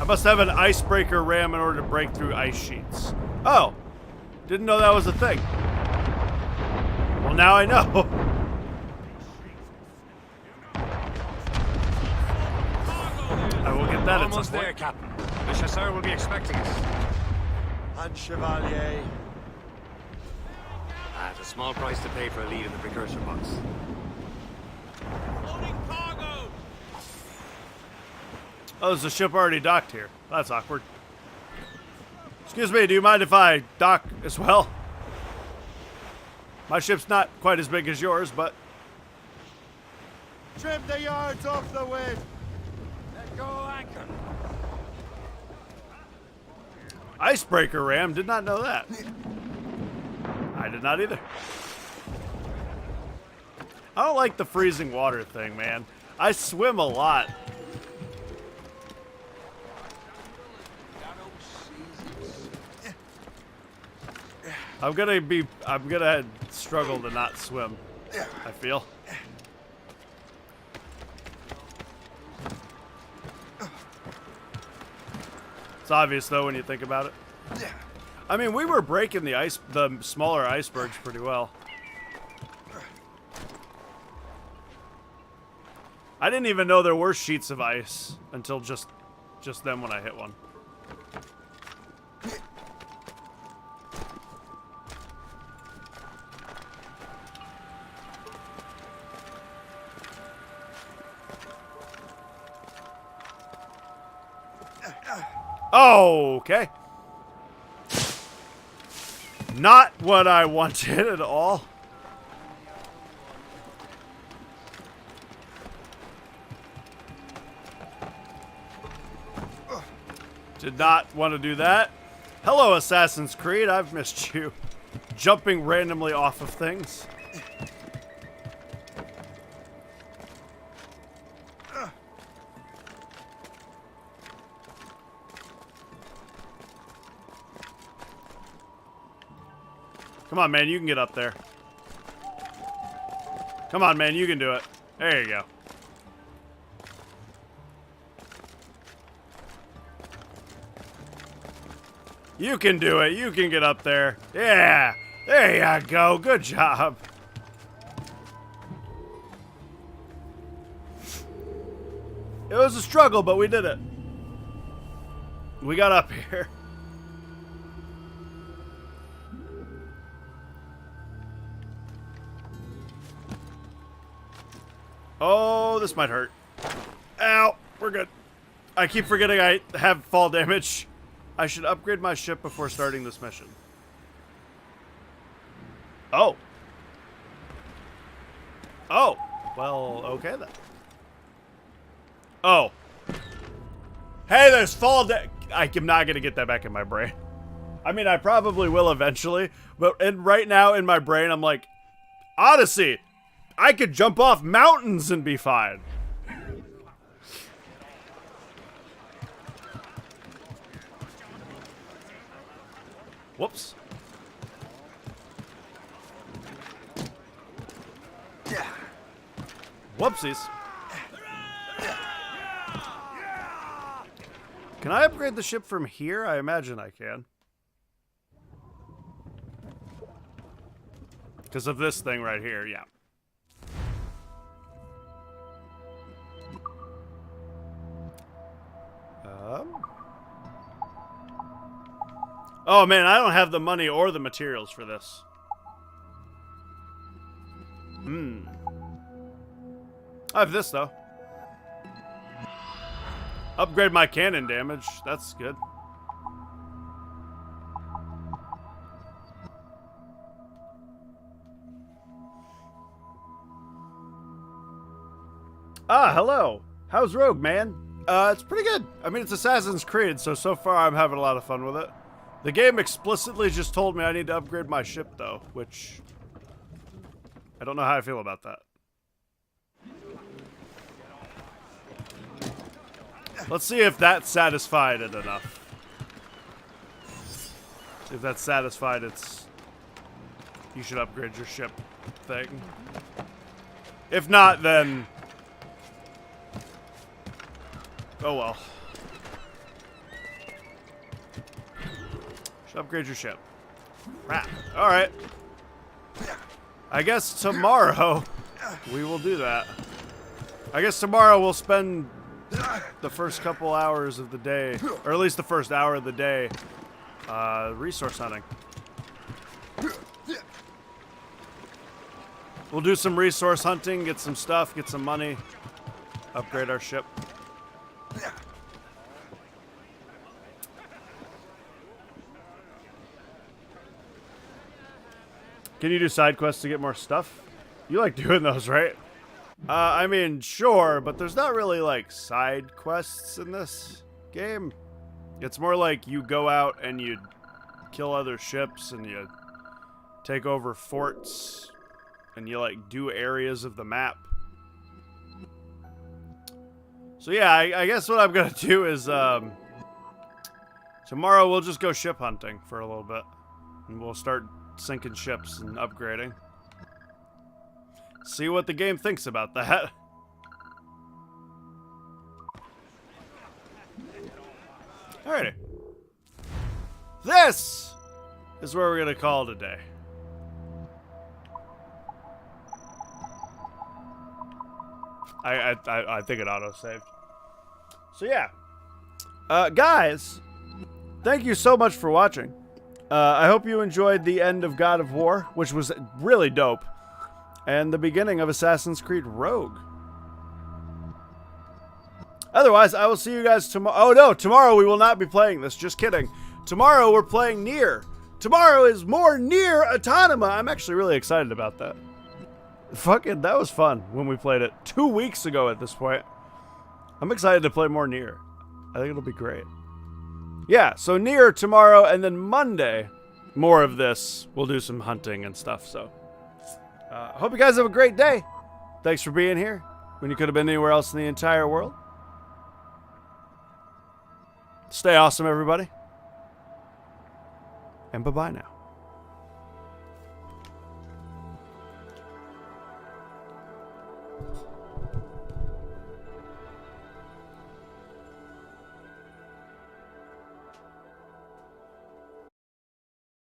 Must have an icebreaker ram in order to break through ice sheets. Oh, didn't know that was a thing. Well, now I know. I will get that at some Almost point. there, Captain. The chasseur will be expecting us. And Chevalier. At a small price to pay for a lead in the precursor box. Oh, there's a ship already docked here. That's awkward. Excuse me, do you mind if I dock as well? My ship's not quite as big as yours, but... Trim the yards off the wind. Let go anchor. Icebreaker ram, did not know that. I did not either. I don't like the freezing water thing, man. I swim a lot. I'm gonna struggle to not swim, I feel. It's obvious though when you think about it. I mean, we were breaking the smaller icebergs pretty well. I didn't even know there were sheets of ice until just then when I hit one. Oh, okay. Not what I wanted at all. Did not want to do that. Hello, Assassin's Creed. I've missed you. Jumping randomly off of things. Come on, man, you can get up there. Come on, man, you can do it. There you go. You can do it. You can get up there. Yeah. There you go. Good job. It was a struggle, but we did it. We got up here. Oh, this might hurt. Ow, we're good. I keep forgetting I have fall damage. I should upgrade my ship before starting this mission. Oh. Oh. Well, okay then. Oh. Hey, there's fall damage. I'm not going to get that back in my brain. I mean, I probably will eventually, but right now in my brain, I'm like, Odyssey. I could jump off mountains and be fine. Whoops. Whoopsies. Can I upgrade the ship from here? I imagine I can. Because of this thing right here, yeah. Oh man, I don't have the money or the materials for this. I have this though. Upgrade my cannon damage. That's good. Ah, hello. How's Rogue, man? It's pretty good. I mean, it's Assassin's Creed, so far I'm having a lot of fun with it. The game explicitly just told me I need to upgrade my ship, though, which I don't know how I feel about that. Let's see if that satisfied it enough. See if that's satisfied its you should upgrade your ship thing. If not, then oh well. Upgrade your ship. Crap. Alright. I guess tomorrow we will do that. I guess tomorrow we'll spend the first couple hours of the day, or at least the first hour of the day, resource hunting. We'll do some resource hunting, get some stuff, get some money, upgrade our ship. Can you do side quests to get more stuff? You like doing those, right? I mean, sure, but there's not really, like, side quests in this game. It's more like you go out and you kill other ships and you take over forts and you, like, do areas of the map. So, yeah, I guess what I'm gonna do is, tomorrow we'll just go ship hunting for a little bit. And we'll start sinking ships and upgrading. See what the game thinks about that. Alrighty. This is where we're gonna call today. I think it auto-saved. So yeah. Guys, thank you so much for watching. I hope you enjoyed the end of God of War, which was really dope, and the beginning of Assassin's Creed Rogue. Otherwise, I will see you guys tomorrow. Oh no, tomorrow we will not be playing this. Just kidding. Tomorrow we're playing Nier. Tomorrow is more Nier Autonoma. I'm actually really excited about that. Fucking, that was fun when we played it 2 weeks ago at this point. I'm excited to play more Nier. I think it'll be great. Yeah, so Nier tomorrow, and then Monday, more of this. We'll do some hunting and stuff, so. Hope you guys have a great day. Thanks for being here when you could have been anywhere else in the entire world. Stay awesome, everybody. And bye-bye now.